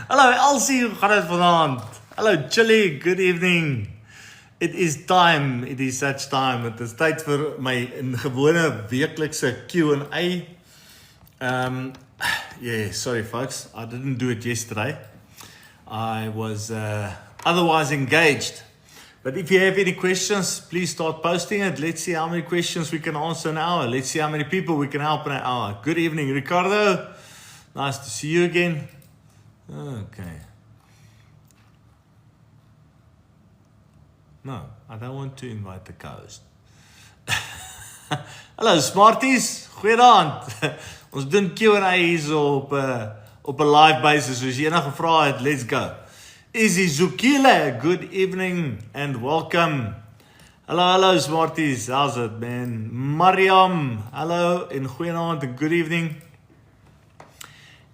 Hallo Elsie, hoe gaan dit vanaand? Hallo Chili, good evening. It is time, it is such time. Het is tyd vir my gewone weeklikse Q&A. Yeah, sorry folks, I didn't do it yesterday. I was otherwise engaged. But if you have any questions, please start posting it. Let's see how many questions we can answer in an hour. Let's see how many people we can help in an hour. Good evening, Ricardo. Nice to see you again. Okay. No, I don't want to invite the co-host. Hallo Smarties, goeiedag. Ons doen Q&A hier op 'n live basis. As jy enige vrae het, let's go. Izzy Zukile, good evening and welcome. Hello Smarties, how's it man? Mariam, hello en goeienaand and good evening.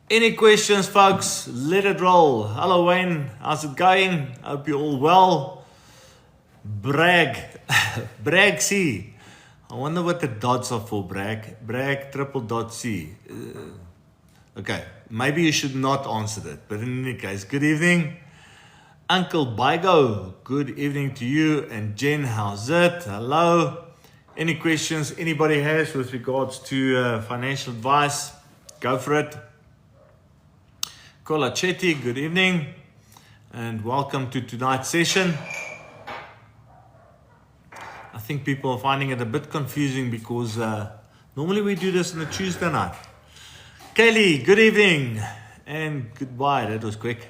Any questions folks? Let it roll. Hello Wayne, how's it going? Hope you're all well. Bragg C. I wonder what the dots are for, Bragg. Bragg .C. Okay, maybe you should not answer that. But in any case, good evening. Uncle Baigo, good evening to you. And Jen, how's it? Hello. Any questions anybody has with regards to financial advice? Go for it. Kola Chetty, good evening. And welcome to tonight's session. I think people are finding it a bit confusing because normally we do this on a Tuesday night. Kelly, good evening. And goodbye, that was quick.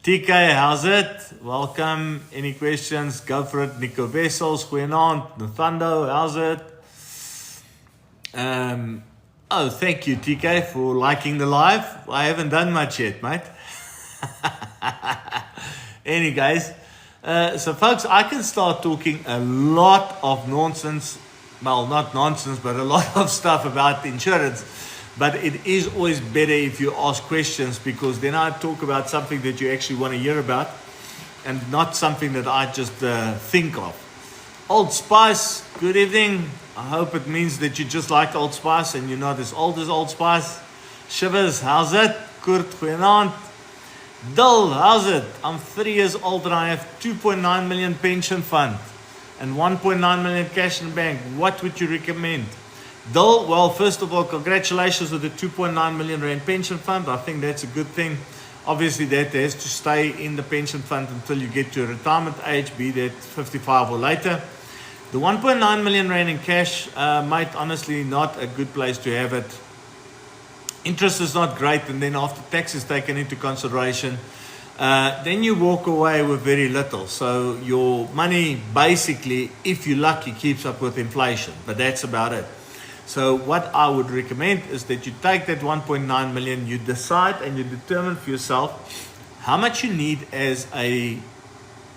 TK, how's it? Welcome. Any questions? Go for it. Nico Vessels, goeienaand. Nathando, how's it? Oh, thank you, TK, for liking the live. I haven't done much yet, mate. Any guys. So folks, I can start talking a lot of nonsense. Well, not nonsense, but a lot of stuff about insurance. But it is always better if you ask questions, because then I talk about something that you actually want to hear about and not something that I just think of. Old Spice, good evening. I hope it means that you just like Old Spice and you're not as old as Old Spice. Shivers, how's it? Kurt, goeienaand. Dil, how's it? I'm 30 years old and I have 2.9 million pension fund and 1.9 million cash in the bank. What would you recommend? Dil, well, first of all, congratulations with the 2.9 million rand pension fund. I think that's a good thing. Obviously, that has to stay in the pension fund until you get to a retirement age, be that 55 or later. The 1.9 million rand in cash, mate, honestly, not a good place to have it. Interest is not great, and then after tax is taken into consideration, then you walk away with very little. So your money, basically, if you're lucky, keeps up with inflation, but that's about it. So what I would recommend is that you take that 1.9 million, you decide and you determine for yourself how much you need as a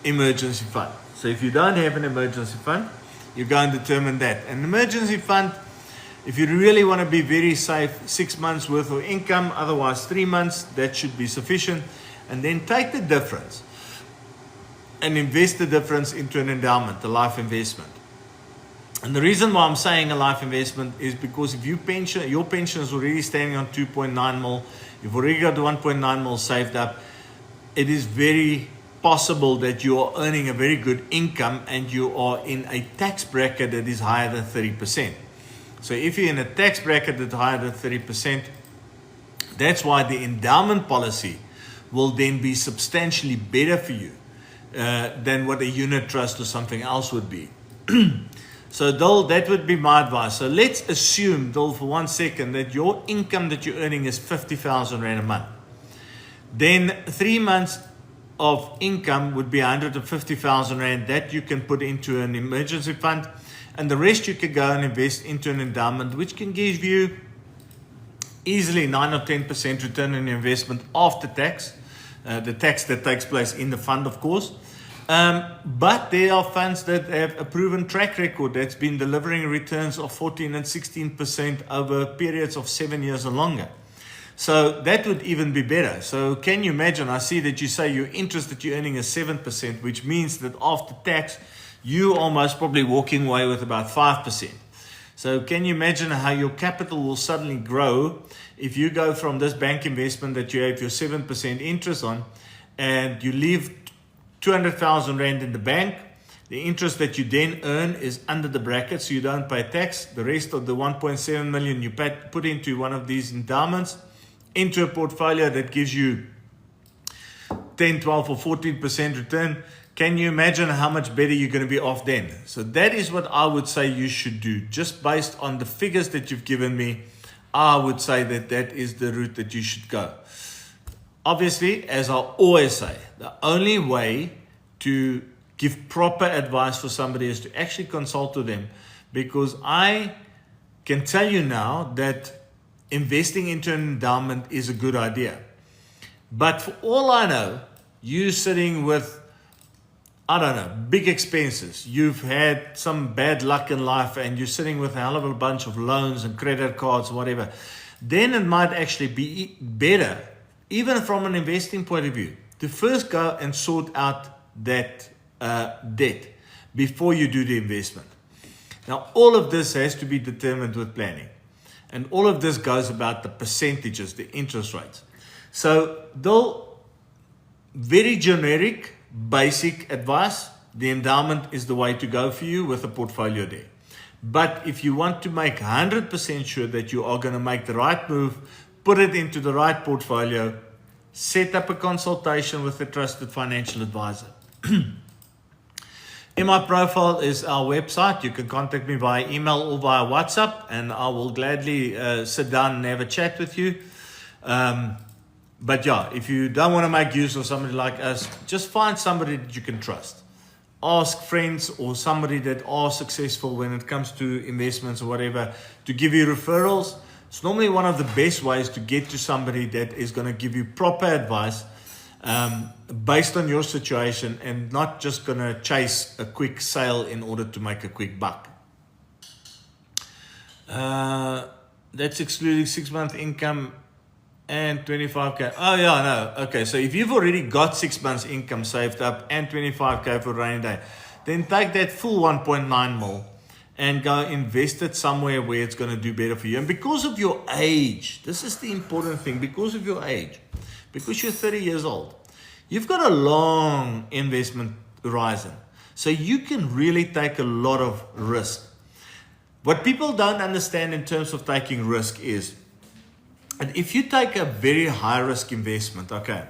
emergency fund. So if you don't have an emergency fund, you go and determine that. An emergency fund, if you really want to be very safe, 6 months worth of income, otherwise 3 months, that should be sufficient. And then take the difference and invest the difference into an endowment, a life investment. And the reason why I'm saying a life investment is because if your pension is already standing on 2.9 mil, you've already got 1.9 mil saved up, it is very possible that you are earning a very good income and you are in a tax bracket that is higher than 30%. So if you're in a tax bracket that's higher than 30%, that's why the endowment policy will then be substantially better for you than what a unit trust or something else would be. So Dol, that would be my advice. So let's assume, Dol, for 1 second, that your income that you're earning is 50,000 rand a month. Then 3 months of income would be 150,000 rand that you can put into an emergency fund, and the rest you can go and invest into an endowment, which can give you easily 9 or 10% return on investment after tax, the tax that takes place in the fund, of course. But there are funds that have a proven track record that's been delivering returns of 14 and 16% over periods of 7 years or longer. So that would even be better. So can you imagine, I see that you say your interest that you're earning is 7%, which means that after tax, you are most probably walking away with about 5%. So can you imagine how your capital will suddenly grow if you go from this bank investment that you have your 7% interest on, and you leave 200,000 Rand in the bank. The interest that you then earn is under the bracket, so you don't pay tax. The rest of the 1.7 million you put into one of these endowments, into a portfolio that gives you 10, 12 or 14% return. Can you imagine how much better you're going to be off then? So that is what I would say you should do. Just based on the figures that you've given me, I would say that that is the route that you should go. Obviously, as I always say, the only way to give proper advice for somebody is to actually consult with them, because I can tell you now that investing into an endowment is a good idea. But for all I know, you sitting with, I don't know, big expenses. You've had some bad luck in life and you're sitting with a hell of a bunch of loans and credit cards, whatever. Then it might actually be better, even from an investing point of view, to first go and sort out that debt before you do the investment. Now, all of this has to be determined with planning. And all of this goes about the percentages, the interest rates. So, though very generic, basic advice, the endowment is the way to go for you with a portfolio there. But if you want to make 100% sure that you are going to make the right move, put it into the right portfolio, set up a consultation with a trusted financial advisor. In my profile is our website. You can contact me via email or via WhatsApp, and I will gladly sit down and have a chat with you. But yeah, if you don't want to make use of somebody like us, just find somebody that you can trust. Ask friends or somebody that are successful when it comes to investments or whatever to give you referrals. It's normally one of the best ways to get to somebody that is going to give you proper advice based on your situation, and not just going to chase a quick sale in order to make a quick buck. That's excluding 6-month income and 25k. Oh yeah, no. Okay, so if you've already got 6 months income saved up and 25k for rainy day, then take that full 1.9 mil and go invest it somewhere where it's going to do better for you. And because of your age, this is the important thing, because of your age, because you're 30 years old, you've got a long investment horizon. So you can really take a lot of risk. What people don't understand in terms of taking risk is, and if you take a very high risk investment, okay,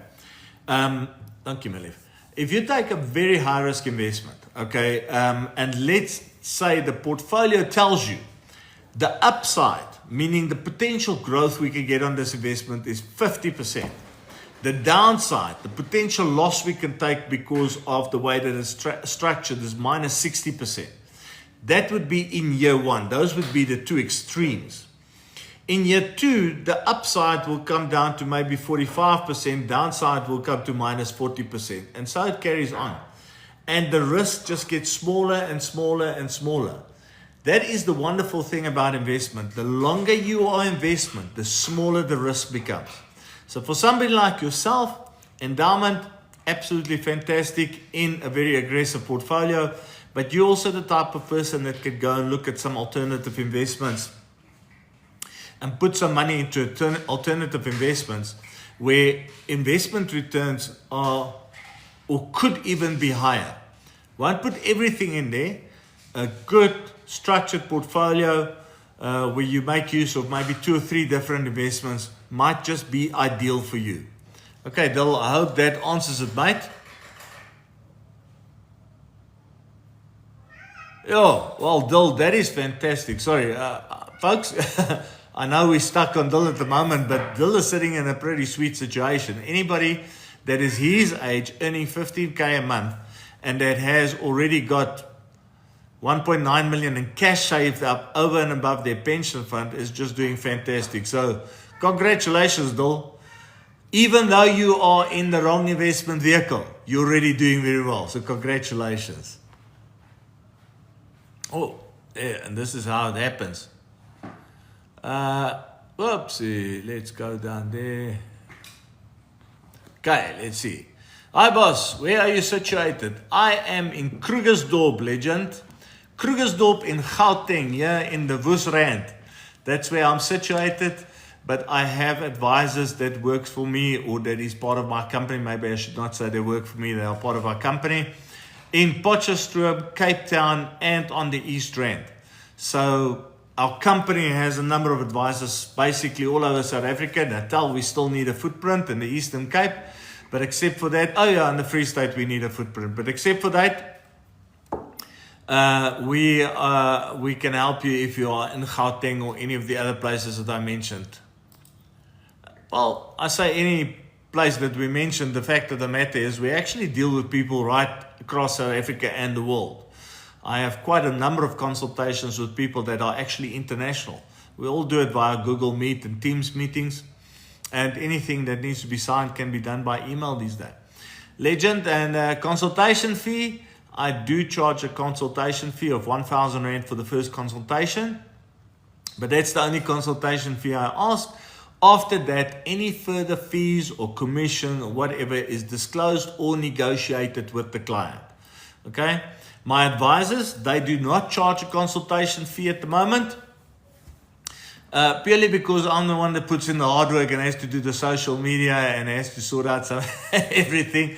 thank you, Malif. If you take a very high risk investment, okay, and let's say the portfolio tells you the upside, meaning the potential growth we can get on this investment, is 50%. The downside, the potential loss we can take because of the way that it's structured, is minus 60%. That would be in year one. Those would be the two extremes. In year two, the upside will come down to maybe 45%, downside will come to minus 40%. And so it carries on. And the risk just gets smaller and smaller and smaller. That is the wonderful thing about investment. The longer you are investment, the smaller the risk becomes. So for somebody like yourself, endowment, absolutely fantastic in a very aggressive portfolio. But you're also the type of person that could go and look at some alternative investments and put some money into alternative investments where investment returns are or could even be higher. Won't put everything in there. A good structured portfolio where you make use of maybe 2 or 3 different investments might just be ideal for you. Okay, Dil, I hope that answers it, mate. Oh, well, Dil, that is fantastic. Sorry, folks. I know we're stuck on Dil at the moment, but Dil is sitting in a pretty sweet situation. Anybody that is his age earning 15k a month and that has already got 1.9 million in cash saved up over and above their pension fund is just doing fantastic. So congratulations, Dil. Even though you are in the wrong investment vehicle, you're already doing very well. So congratulations. Oh, yeah, and this is how it happens. Whoopsie, let's go down there. Okay, let's see. Hi boss, where are you situated? I am in Krugersdorp, legend. Krugersdorp in Gauteng, here in the Woesrand. That's where I'm situated. But I have advisors that works for me or that is part of my company. Maybe I should not say they work for me. They are part of our company. In Potchefstroom, Cape Town, and on the East Rand. So our company has a number of advisors basically all over South Africa. Natal, we still need a footprint in the Eastern Cape. But except for that, oh yeah, in the Free State, we need a footprint. But except for that, we can help you if you are in Gauteng or any of the other places that I mentioned. Well, I say any place that we mentioned, the fact of the matter is we actually deal with people right across South Africa and the world. I have quite a number of consultations with people that are actually international. We all do it via Google Meet and Teams meetings, and anything that needs to be signed can be done by email these days. Legend and consultation fee. I do charge a consultation fee of 1,000 Rand for the first consultation, but that's the only consultation fee I ask. After that, any further fees or commission or whatever is disclosed or negotiated with the client. Okay? My advisors, they do not charge a consultation fee at the moment, purely because I'm the one that puts in the hard work and has to do the social media and has to sort out some everything.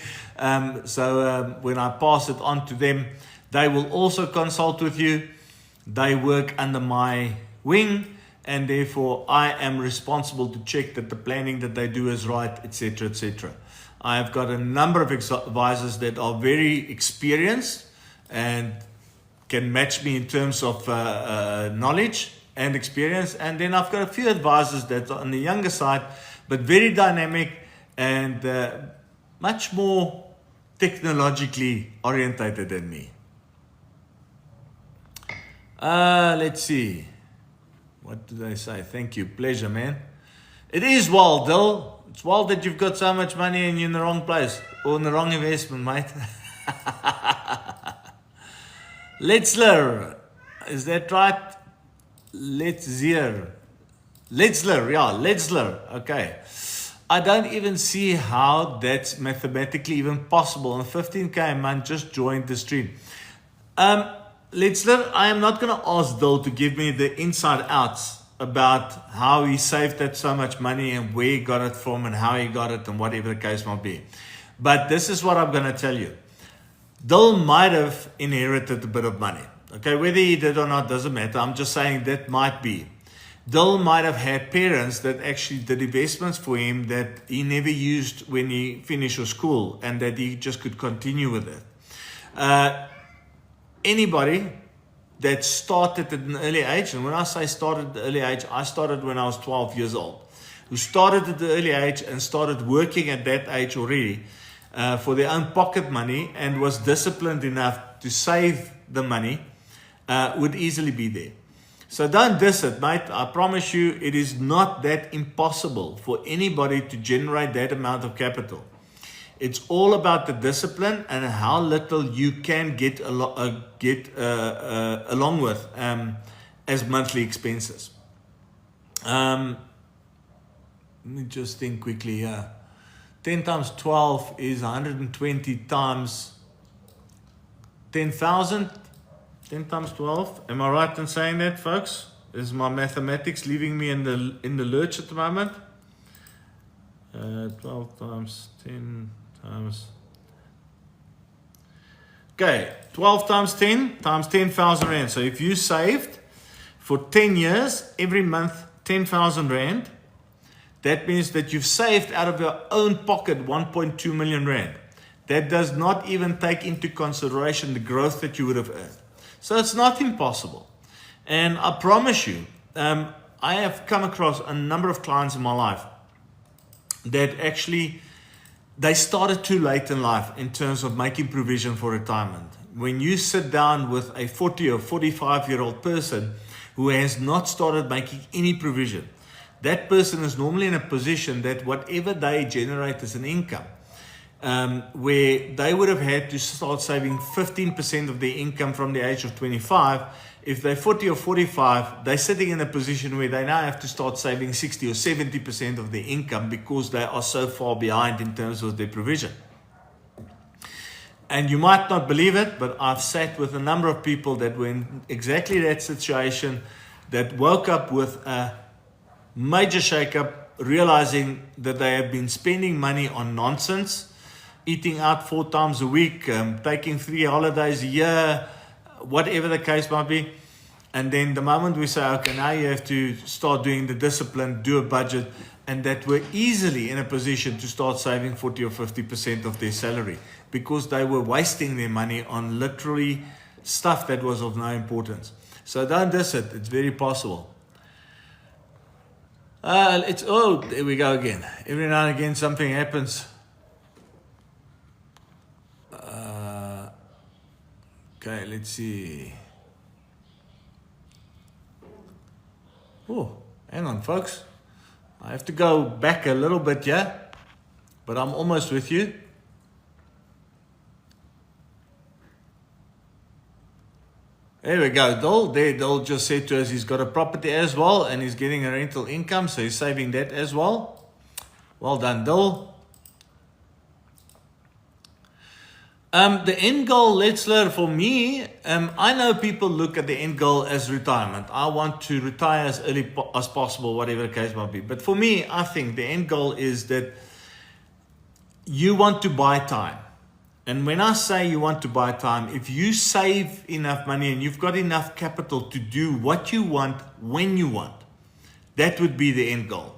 So when I pass it on to them, they will also consult with you. They work under my wing, and therefore I am responsible to check that the planning that they do is right, etc., etc. I have got a number of advisors that are very experienced and can match me in terms of knowledge and experience. And then I've got a few advisors that are on the younger side, but very dynamic and much more technologically orientated than me. Let's see. What do they say? Thank you. Pleasure, man. It is wild, though. It's wild that you've got so much money and you're in the wrong place or in the wrong investment, mate. Letzler. Is that right? Letzler. Yeah, Letzler. Okay. I don't even see how that's mathematically even possible. And 15K a month just joined the stream. Letzler, I am not going to ask Dil to give me the inside outs about how he saved that so much money and where he got it from and how he got it and whatever the case might be. But this is what I'm going to tell you. Dil might have inherited a bit of money. Okay, whether he did or not doesn't matter. I'm just saying that might be. Dil might have had parents that actually did investments for him that he never used when he finished school and that he just could continue with it. Anybody that started at an early age, and when I say started at an early age, I started when I was 12 years old, who started at the early age and started working at that age already for their own pocket money and was disciplined enough to save the money, would easily be there. So don't diss it, mate. I promise you it is not that impossible for anybody to generate that amount of capital. It's all about the discipline and how little you can get along with as monthly expenses. Let me just think quickly here. 10 times 12 is 120 times 10,000. 10 times 12. Am I right in saying that, folks? Is my mathematics leaving me in the lurch at the moment? 12 times 10 times. Okay, 12 times 10 times 10,000 Rand. So if you saved for 10 years, every month 10,000 Rand, that means that you've saved out of your own pocket 1.2 million Rand. That does not even take into consideration the growth that you would have earned. So it's not impossible. And I promise you, I have come across a number of clients in my life that actually, they started too late in life in terms of making provision for retirement. When you sit down with a 40 or 45-year-old person who has not started making any provision, that person is normally in a position that whatever they generate as an income, where they would have had to start saving 15% of their income from the age of 25. If they're 40 or 45, they're sitting in a position where they now have to start saving 60 or 70% of their income because they are so far behind in terms of their provision. And you might not believe it, but I've sat with a number of people that were in exactly that situation, that woke up with a major shakeup, realizing that they have been spending money on nonsense, eating out 4 times a week, taking 3 holidays a year, whatever the case might be. And then the moment we say, okay, now you have to start doing the discipline, do a budget, and that we're easily in a position to start saving 40 or 50% of their salary, because they were wasting their money on literally stuff that was of no importance. So don't diss it. It's very possible. There we go again. Every now and again something happens. Okay, let's see. Oh, hang on, folks. I have to go back a little bit, yeah? But I'm almost with you. There we go. Dole just said to us he's got a property as well and he's getting a rental income, so he's saving that as well. Well done, Dole. The end goal, Letzler, for me, I know people look at the end goal as retirement. I want to retire as early as possible, whatever the case might be. But for me, I think the end goal is that you want to buy time. And when I say you want to buy time, if you save enough money and you've got enough capital to do what you want when you want, that would be the end goal.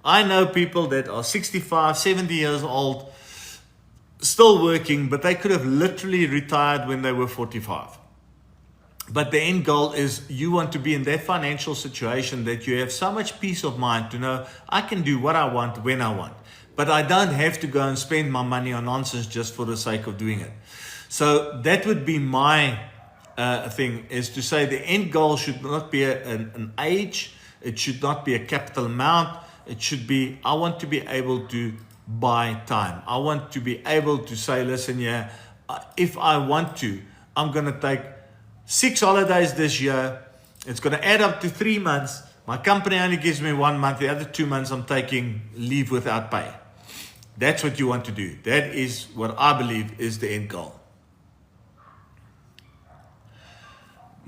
I know people that are 65, 70 years old, still working, but they could have literally retired when they were 45. But the end goal is you want to be in that financial situation that you have so much peace of mind to know I can do what I want when I want. But I don't have to go and spend my money on nonsense just for the sake of doing it. So that would be my thing, is to say the end goal should not be an age. It should not be a capital amount. It should be, I want to be able to buy time. I want to be able to say, listen, yeah, if I want to, I'm going to take 6 holidays this year. It's going to add up to 3 months. My company only gives me 1 month. The other 2 months I'm taking leave without pay. That's what you want to do. That is what I believe is the end goal.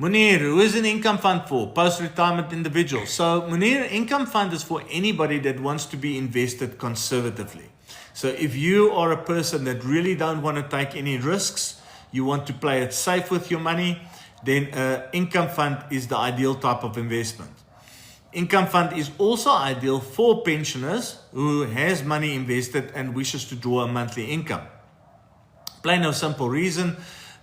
Munir, who is an income fund for? Post-retirement individuals. So Munir, income fund is for anybody that wants to be invested conservatively. So if you are a person that really don't want to take any risks, you want to play it safe with your money, then income fund is the ideal type of investment. Income fund is also ideal for pensioners who has money invested and wishes to draw a monthly income. Plain or simple reason,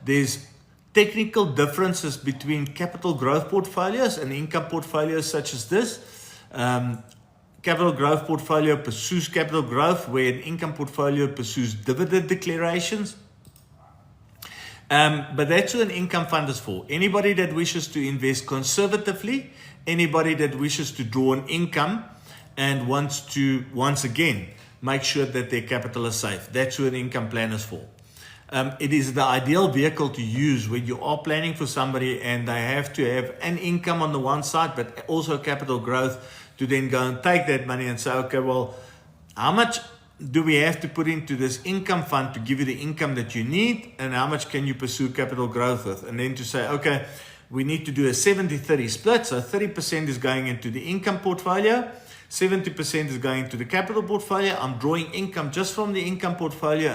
there's technical differences between capital growth portfolios and income portfolios such as this. Capital growth portfolio pursues capital growth, where an income portfolio pursues dividend declarations. But that's what an income fund is for. Anybody that wishes to invest conservatively, anybody that wishes to draw an income and wants to, once again, make sure that their capital is safe. That's what an income plan is for. It is the ideal vehicle to use when you are planning for somebody and they have to have an income on the one side, but also capital growth, to then go and take that money and say, okay, well, how much do we have to put into this income fund to give you the income that you need, and how much can you pursue capital growth with? And then to say, okay, we need to do a 70-30 split. So 30% is going into the income portfolio, 70% is going to the capital portfolio. I'm drawing income just from the income portfolio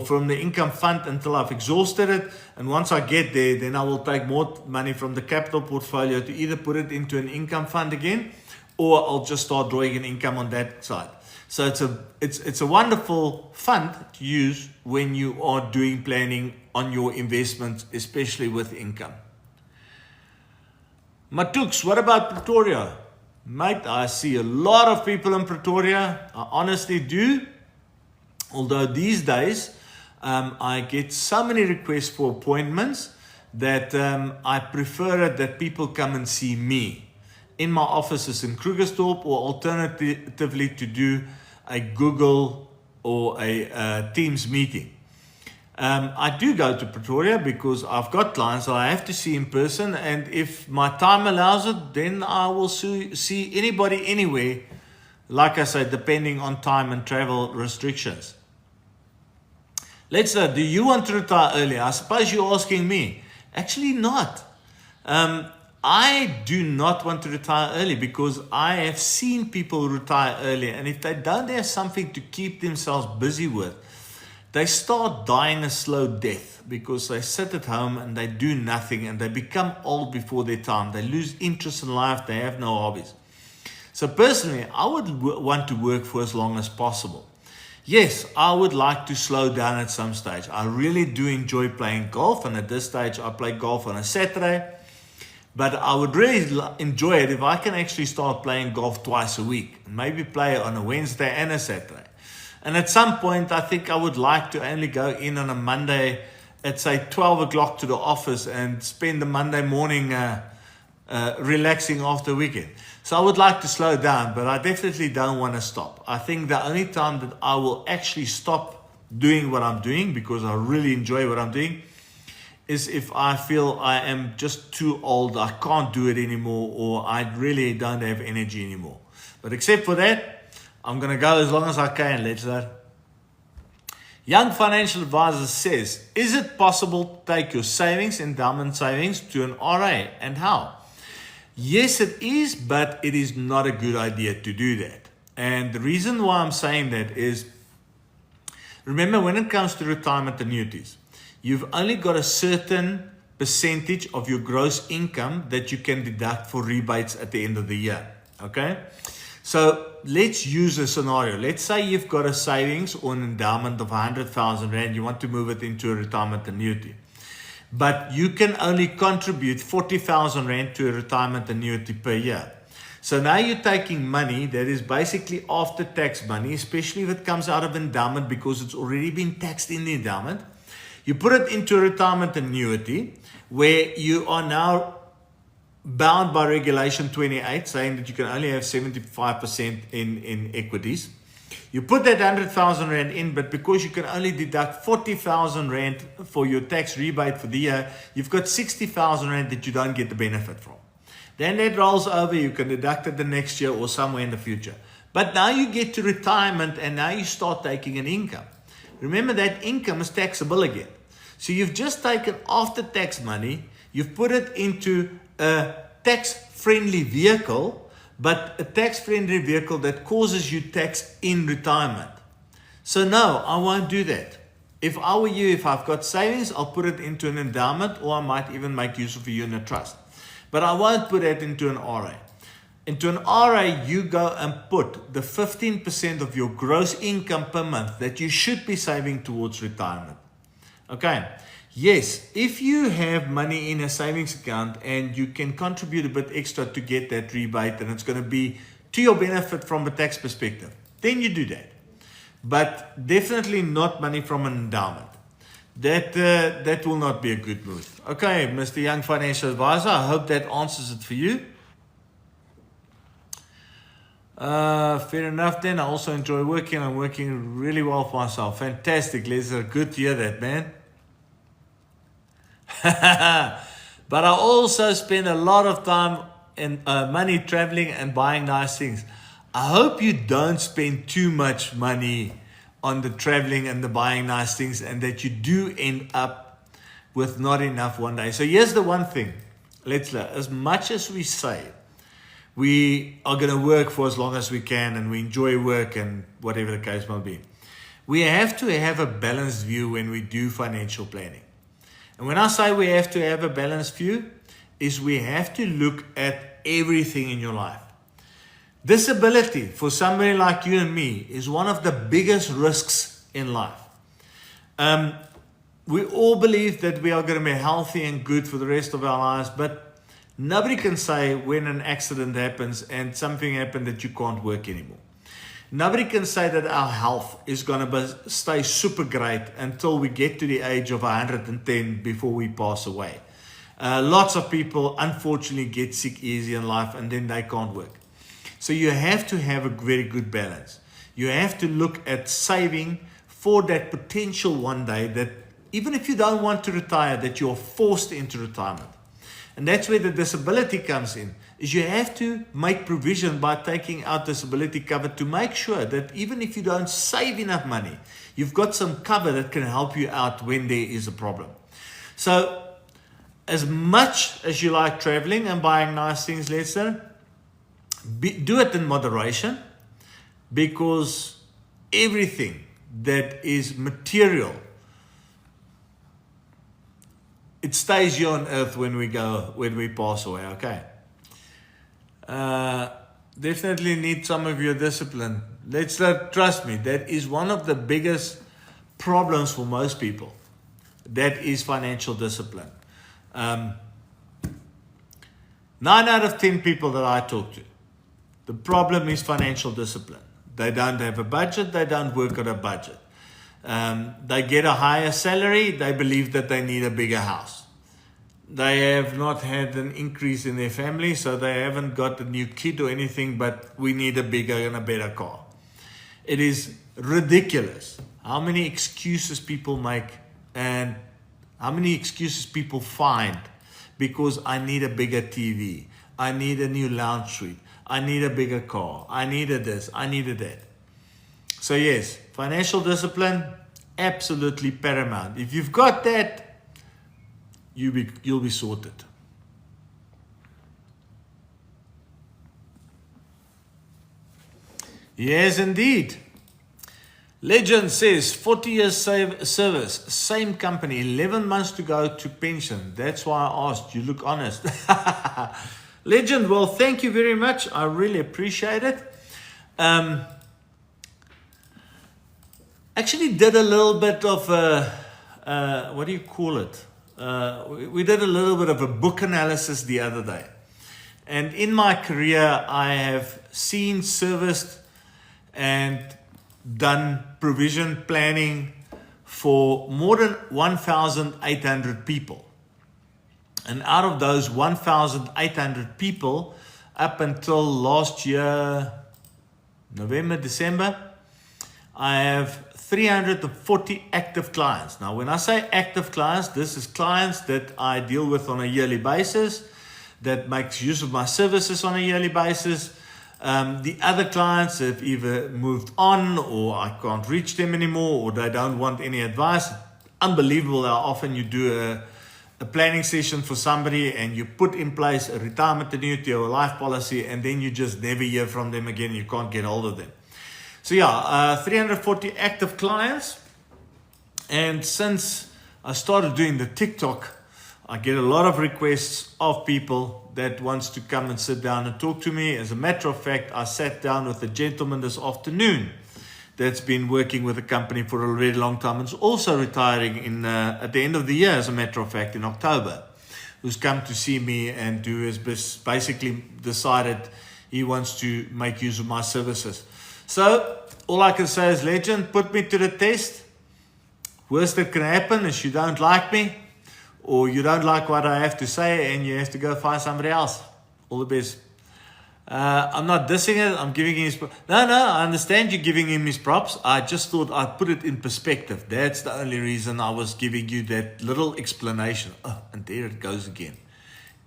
from the income fund until I've exhausted it. And once I get there, then I will take more money from the capital portfolio to either put it into an income fund again, or I'll just start drawing an income on that side. So it's a wonderful fund to use when you are doing planning on your investments, especially with income. Matux, what about Pretoria? Mate, I see a lot of people in Pretoria. I honestly do. Although these days, I get so many requests for appointments that I prefer it that people come and see me in my offices in Krugersdorp, or alternatively to do a Google or a Teams meeting. I do go to Pretoria because I've got clients that I have to see in person, and if my time allows it, then I will see anybody anywhere, like I said, depending on time and travel restrictions. Let's say, do you want to retire early? I suppose you're asking me. Actually, not. I do not want to retire early because I have seen people retire early, and if they don't have something to keep themselves busy with, they start dying a slow death because they sit at home and they do nothing and they become old before their time. They lose interest in life. They have no hobbies. So personally, I would want to work for as long as possible. Yes, I would like to slow down at some stage. I really do enjoy playing golf, and at this stage I play golf on a Saturday. But I would really enjoy it if I can actually start playing golf twice a week, and maybe play on a Wednesday and a Saturday. And at some point, I think I would like to only go in on a Monday at, say, 12 o'clock to the office and spend the Monday morning relaxing after the weekend. So I would like to slow down, but I definitely don't want to stop. I think the only time that I will actually stop doing what I'm doing, because I really enjoy what I'm doing, is if I feel I am just too old, I can't do it anymore, or I really don't have energy anymore. But except for that, I'm going to go as long as I can, let's say. Young Financial Advisor says, is it possible to take your savings, endowment savings, to an RA, and how? Yes, it is, but it is not a good idea to do that. And the reason why I'm saying that is, remember, when it comes to retirement annuities, you've only got a certain percentage of your gross income that you can deduct for rebates at the end of the year. Okay? So let's use a scenario. Let's say you've got a savings or an endowment of 100,000 Rand. You want to move it into a retirement annuity. But you can only contribute 40,000 Rand to a retirement annuity per year. So now you're taking money that is basically after tax money, especially if it comes out of endowment because it's already been taxed in the endowment. You put it into a retirement annuity where you are now bound by Regulation 28, saying that you can only have 75% in equities. You put that 100,000 Rand in, but because you can only deduct 40,000 Rand for your tax rebate for the year, you've got 60,000 Rand that you don't get the benefit from. Then that rolls over, you can deduct it the next year or somewhere in the future. But now you get to retirement and now you start taking an income. Remember, that income is taxable again. So you've just taken after-tax money, you've put it into a tax-friendly vehicle, but a tax-friendly vehicle that causes you tax in retirement. So no, I won't do that. If I were you, if I've got savings, I'll put it into an endowment, or I might even make use of a unit trust. But I won't put that into an RA. Into an RA, you go and put the 15% of your gross income per month that you should be saving towards retirement. Okay. Yes, if you have money in a savings account and you can contribute a bit extra to get that rebate, and it's going to be to your benefit from a tax perspective, then you do that. But definitely not money from an endowment. That will not be a good move. Okay, Mr. Young Financial Advisor, I hope that answers it for you. Fair enough then. I also enjoy working. I'm working really well for myself. Fantastic, Leslie. Good to hear that, man. But I also spend a lot of time and money traveling and buying nice things. I hope you don't spend too much money on the traveling and the buying nice things, and that you do end up with not enough one day. So here's the one thing. As much as we say we are going to work for as long as we can and we enjoy work and whatever the case might be, we have to have a balanced view when we do financial planning. And when I say we have to have a balanced view, is we have to look at everything in your life. Disability for somebody like you and me is one of the biggest risks in life. We all believe that we are going to be healthy and good for the rest of our lives, but nobody can say when an accident happens and something happened that you can't work anymore. Nobody can say that our health is going to stay super great until we get to the age of 110 before we pass away. Lots of people, unfortunately, get sick easy in life and then they can't work. So you have to have a very good balance. You have to look at saving for that potential one day that even if you don't want to retire, that you're forced into retirement. And that's where the disability comes in, is you have to make provision by taking out disability cover to make sure that even if you don't save enough money, you've got some cover that can help you out when there is a problem. So as much as you like traveling and buying nice things, Lester, do it in moderation, because everything that is material, it stays here on earth when we pass away, okay? Definitely need some of your discipline. Trust me, that is one of the biggest problems for most people. That is financial discipline. 9 out of 10 people that I talk to, the problem is financial discipline. They don't have a budget, they don't work on a budget. They get a higher salary, they believe that they need a bigger house. They have not had an increase in their family, so they haven't got a new kid or anything, but we need a bigger and a better car. It is ridiculous how many excuses people make and how many excuses people find because I need a bigger TV, I need a new lounge suite, I need a bigger car, I needed this, I needed that. So yes, financial discipline, absolutely paramount. If you've got that, you'll be sorted. Yes, indeed. Legend says 40 years service, same company, 11 months to go to pension. That's why I asked. You look honest. Legend, well, thank you very much. I really appreciate it. Actually did a little bit of what do you call it? We did a little bit of a book analysis the other day. And in my career, I have seen, serviced, and done provision planning for more than 1,800 people. And out of those 1,800 people, up until last year, November, December, I have 340 active clients. Now, when I say active clients, this is clients that I deal with on a yearly basis, that makes use of my services on a yearly basis. The other clients have either moved on, or I can't reach them anymore, or they don't want any advice. Unbelievable how often you do a planning session for somebody and you put in place a retirement annuity or a life policy, and then you just never hear from them again. You can't get hold of them. So yeah, 340 active clients. And since I started doing the TikTok, I get a lot of requests of people that wants to come and sit down and talk to me. As a matter of fact, I sat down with a gentleman this afternoon that's been working with the company for a very long time and is also retiring at the end of the year, as a matter of fact, in October, who's come to see me and who has basically decided he wants to make use of my services. So all I can say is, Legend, put me to the test. Worst that can happen is you don't like me, or you don't like what I have to say, and you have to go find somebody else. All the best. I'm not dissing it. I'm giving him his props. No, I understand you're giving him his props. I just thought I'd put it in perspective. That's the only reason I was giving you that little explanation. Oh, and there it goes again.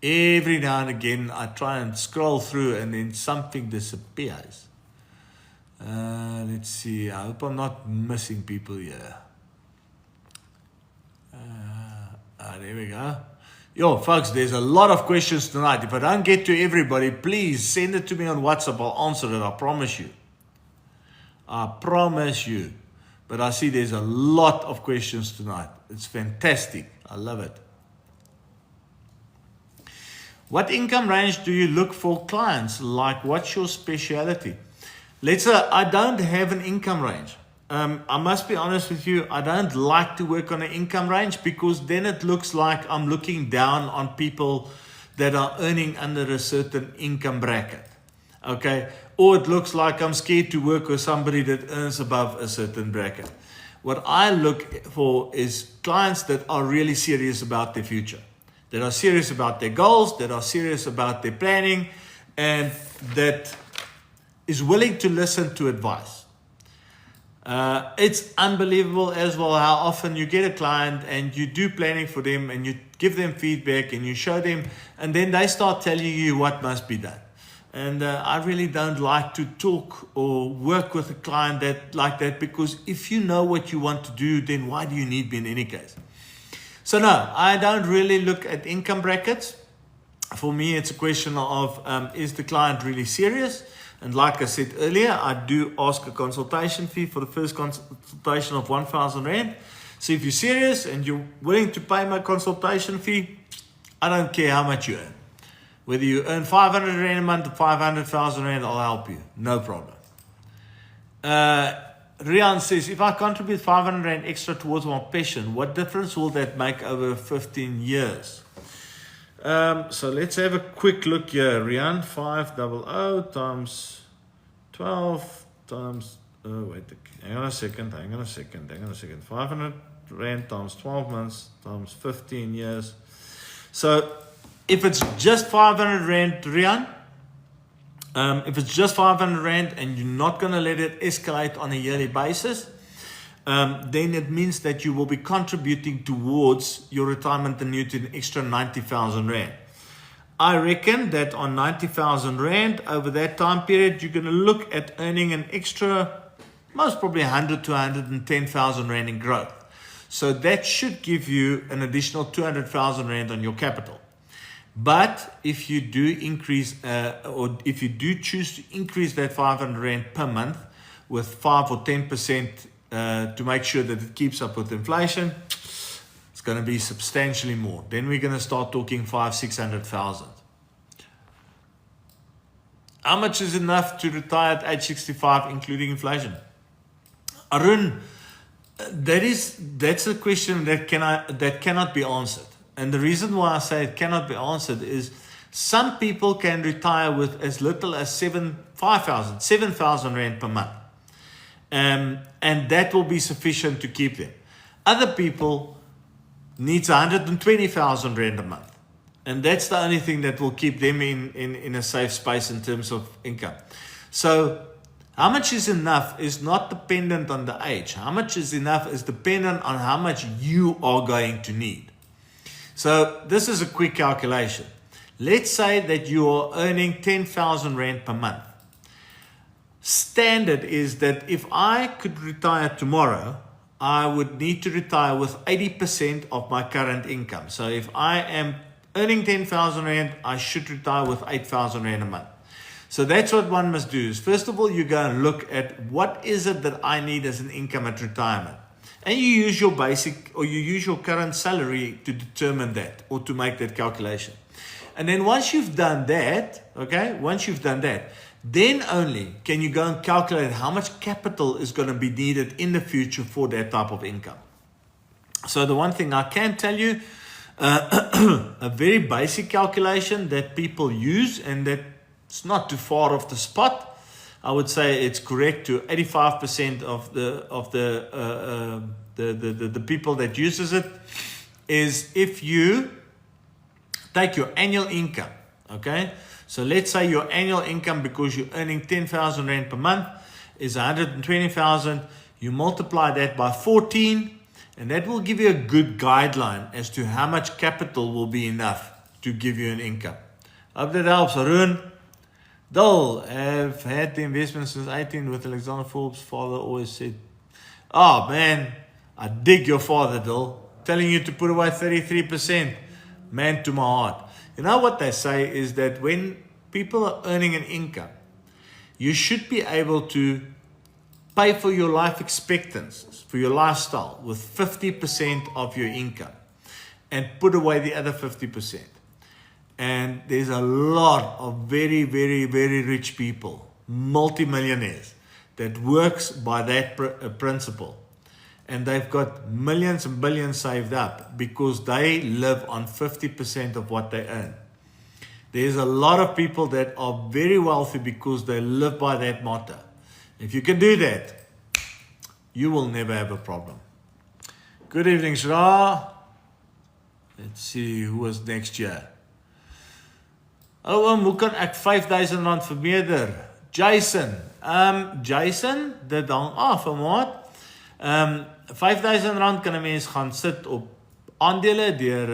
Every now and again, I try and scroll through, and then something disappears. Let's see. I hope I'm not missing people here. There we go. Yo, folks, there's a lot of questions tonight. If I don't get to everybody, please send it to me on WhatsApp. I'll answer it. I promise you. I promise you. But I see there's a lot of questions tonight. It's fantastic. I love it. What income range do you look for clients? Like, what's your speciality? Let's say I don't have an income range. I must be honest with you, I don't like to work on an income range, because then it looks like I'm looking down on people that are earning under a certain income bracket. Okay? Or it looks like I'm scared to work with somebody that earns above a certain bracket. What I look for is clients that are really serious about their future, that are serious about their goals, that are serious about their planning, and that is willing to listen to advice. It's unbelievable as well how often you get a client and you do planning for them and you give them feedback and you show them, and then they start telling you what must be done. And I really don't like to talk or work with a client like that, because if you know what you want to do, then why do you need me in any case? So no, I don't really look at income brackets. For me, it's a question of, is the client really serious? And like I said earlier, I do ask a consultation fee for the first consultation of 1,000 Rand. So if you're serious and you're willing to pay my consultation fee, I don't care how much you earn. Whether you earn 500 Rand a month or 500,000 Rand, I'll help you. No problem. Rian says, if I contribute 500 Rand extra towards my pension, what difference will that make over 15 years? So let's have a quick look here. Rian, 500 times 12 times, hang on a second. 500 Rand times 12 months times 15 years. So if it's just 500 Rand, Rian, if it's just 500 Rand and you're not going to let it escalate on a yearly basis, then it means that you will be contributing towards your retirement annuity an extra 90,000 Rand. I reckon that on 90,000 Rand over that time period, you're going to look at earning an extra, most probably 100 to 110,000 Rand in growth. So that should give you an additional 200,000 Rand on your capital. But if you do increase, or if you do choose to increase that 500 Rand per month with 5 or 10% to make sure that it keeps up with inflation, it's going to be substantially more. Then we're going to start talking 500,000-600,000. How much is enough to retire at age 65, including inflation? Arun, that's a question that cannot be answered. And the reason why I say it cannot be answered is some people can retire with as little as 7,000 Rand per month. And that will be sufficient to keep them. Other people needs 120,000 Rand a month. And that's the only thing that will keep them in a safe space in terms of income. So how much is enough is not dependent on the age. How much is enough is dependent on how much you are going to need. So this is a quick calculation. Let's say that you are earning 10,000 Rand per month. Standard is that if I could retire tomorrow, I would need to retire with 80% of my current income. So if I am earning 10,000 Rand, I should retire with 8,000 Rand a month. So that's what one must do. Is first of all, you go and look at what is it that I need as an income at retirement. And you use your basic, or you use your current salary to determine that, or to make that calculation. And then once you've done that, then only can you go and calculate how much capital is going to be needed in the future for that type of income. So the one thing I can tell you, a very basic calculation that people use, and that it's not too far off the spot. I would say it's correct to 85% of the people that uses it, is if you take your annual income, okay? So let's say your annual income, because you're earning 10,000 Rand per month, is 120,000. You multiply that by 14, and that will give you a good guideline as to how much capital will be enough to give you an income. Hope that helps, Arun. Dol, I've had the investment since 18 with Alexander Forbes. Father always said, oh man, I dig your father, Dol, telling you to put away 33%. Man to my heart. You know what they say is that when people are earning an income, you should be able to pay for your life expectancies, for your lifestyle, with 50% of your income and put away the other 50%. And there's a lot of very, very, very rich people, multimillionaires, that works by that principle. And they've got millions and billions saved up because they live on 50% of what they earn. There's a lot of people that are very wealthy because they live by that motto. If you can do that, you will never have a problem. Good evening, Shra. Let's see who was next year. Oh, hoe kan ek 5,000 rand vermeerder? Jason. Jason, dit hang af, maat. R5,000 kan 'n mens gaan sit op aandele deur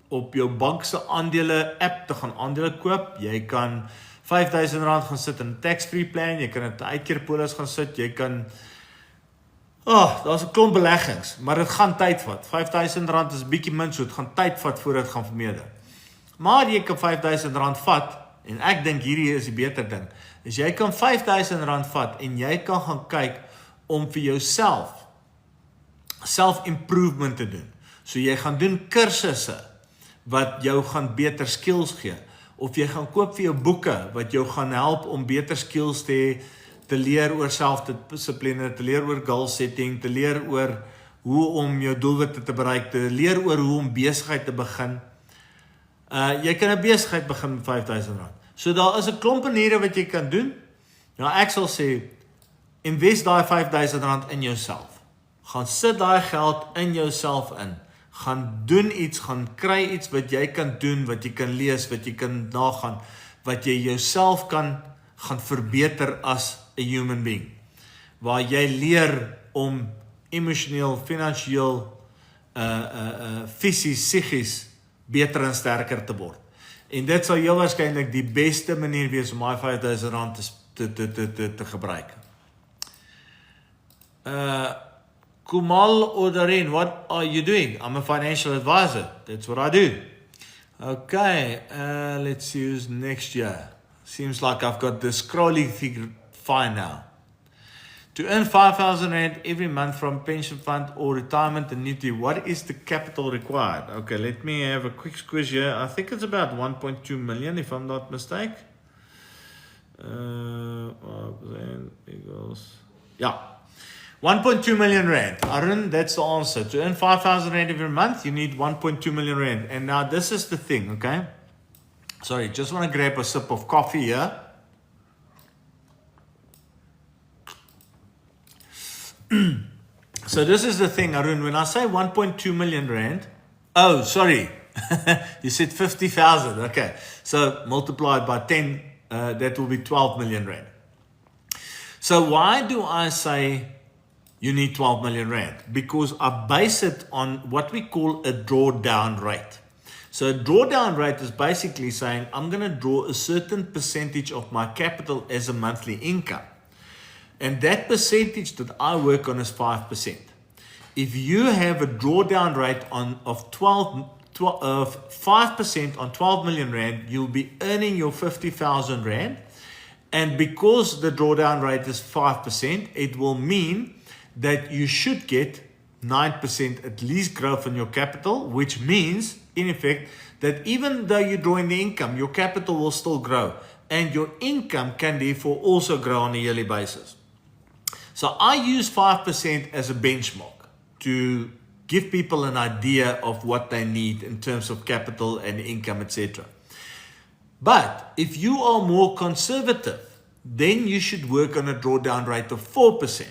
op jou bank se aandele app te gaan aandele koop. Jy kan R5,000 gaan sit in 'n tax-free plan, jy kan 'n uitkeerpolis gaan sit, jy kan daar's 'n klomp beleggings, maar dit gaan tyd vat. R5,000 is bietjie min, so dit gaan tyd vat voordat dit gaan vermeerder. Maar jy kan R5,000 vat en ek dink hierdie is die beter ding. Is jy kan R5,000 vat en jy kan gaan kyk om vir jouself self-improvement te doen. So jy gaan doen kursusse wat jou gaan beter skills gee. Of jy gaan koop vir jou boeke wat jou gaan help om beter skills te hê, te leer oor selfdissipline, te leer oor goal setting, te leer oor hoe om jou doelwitte te bereik, te leer oor hoe om besigheid te begin. Jy kan 'n besigheid begin met R5,000. So daar is 'n klomp maniere wat jy kan doen. Nou ek sal sê, invest daai R5,000 in jouself. Gaan sit daai geld in jouself in. Gaan doen iets, gaan kry iets wat jy kan doen, wat jy kan lees, wat jy kan nagaan, wat jy jouself kan gaan verbeter as 'n human being. Waar jy leer om emosioneel, finansieel, fisies, psigies beter en sterker te word. En dit sal heel waarskynlik die beste manier wees om daai R5,000 te gebruik. Kumal Odarin, what are you doing? I'm a financial advisor. That's what I do. Okay, let's use next year. Seems like I've got the scrolling thing fine now. To earn R5,000 every month from pension fund or retirement annuity, what is the capital required? Okay, let me have a quick squiz here. I think it's about 1.2 million if I'm not mistaken. Yeah. 1.2 million rand. Arun, that's the answer. To earn R5,000 every month, you need 1.2 million rand. And now this is the thing, okay? Sorry, just want to grab a sip of coffee here. So this is the thing, Arun. When I say 1.2 million rand, oh, sorry. You said 50,000. Okay. So multiplied by 10, that will be 12 million rand. So why do I say you need 12 million rand? Because I base it on what we call a drawdown rate. So a drawdown rate is basically saying I'm going to draw a certain percentage of my capital as a monthly income. And that percentage that I work on is 5%. If you have a drawdown rate of 5% on 12 million rand, you'll be earning your 50,000 rand. And because the drawdown rate is 5%, it will mean that you should get 9% at least growth on your capital, which means, in effect, that even though you're drawing the income, your capital will still grow. And your income can therefore also grow on a yearly basis. So I use 5% as a benchmark to give people an idea of what they need in terms of capital and income, etc. But if you are more conservative, then you should work on a drawdown rate of 4%,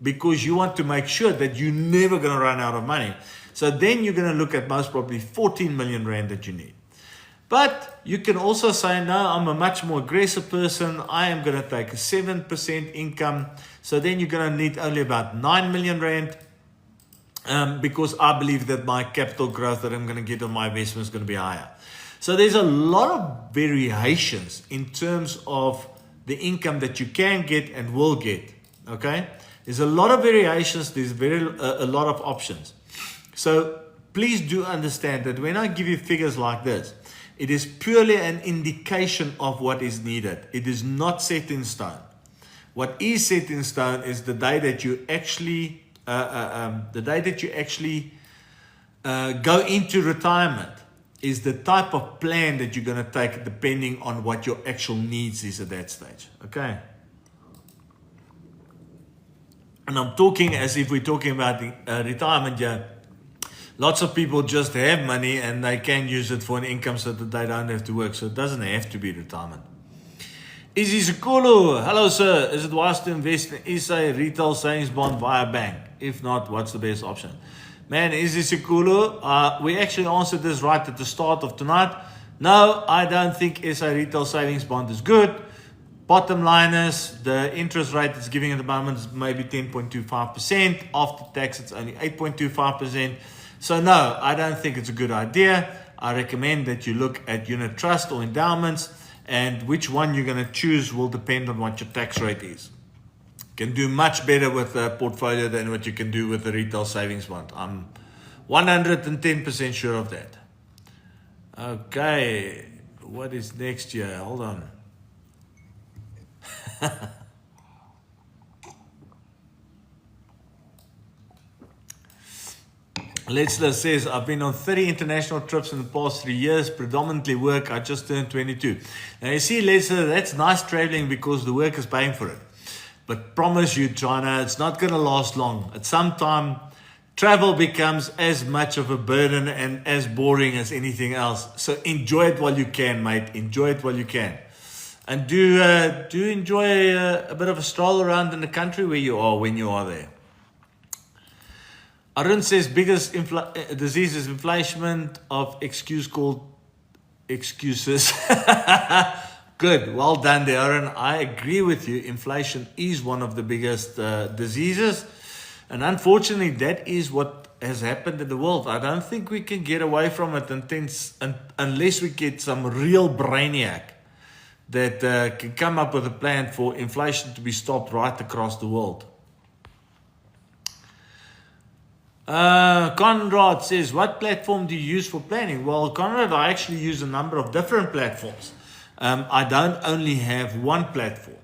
because you want to make sure that you're never going to run out of money. So then you're going to look at most probably 14 million rand that you need. But you can also say, no, I'm a much more aggressive person. I am going to take a 7% income. So then you're going to need only about 9 million rand. Because I believe that my capital growth that I'm going to get on my investment is going to be higher. So there's a lot of variations in terms of the income that you can get and will get. Okay? There's a lot of variations. There's a lot of options. So please do understand that when I give you figures like this, it is purely an indication of what is needed. It is not set in stone. What is set in stone is the day that you actually go into retirement is the type of plan that you're going to take depending on what your actual needs is at that stage. Okay. And I'm talking as if we're talking about retirement. Yeah. Lots of people just have money and they can use it for an income so that they don't have to work. So it doesn't have to be retirement. Izzy Sekolo, hello sir. Is it wise to invest in SA retail savings bond via bank? If not, what's the best option? Man, Izzy Sekolo, we actually answered this right at the start of tonight. No, I don't think SA retail savings bond is good. bottom line is the interest rate it's giving at the moment is maybe 10.25%. After tax, it's only 8.25%. So no, I don't think it's a good idea. I recommend that you look at unit trust or endowments, and which one you're going to choose will depend on what your tax rate is. You can do much better with a portfolio than what you can do with a retail savings fund. I'm 110% sure of that. Okay, what is next here? Hold on. Letzler says, I've been on 30 international trips in the past 3 years, predominantly work. I just turned 22. Now you see, Letzler, that's nice traveling because the work is paying for it. But promise you, China, it's not going to last long. At some time, travel becomes as much of a burden and as boring as anything else. So enjoy it while you can, mate. Enjoy it while you can. And do enjoy a bit of a stroll around in the country where you are when you are there. Arun says biggest disease is inflation of excuse called excuses. Good, well done there, Arun. I agree with you. Inflation is one of the biggest diseases. And unfortunately, that is what has happened in the world. I don't think we can get away from it unless we get some real brainiac that can come up with a plan for inflation to be stopped right across the world. Conrad says, what platform do you use for planning? Well, Conrad, I actually use a number of different platforms. I don't only have one platform.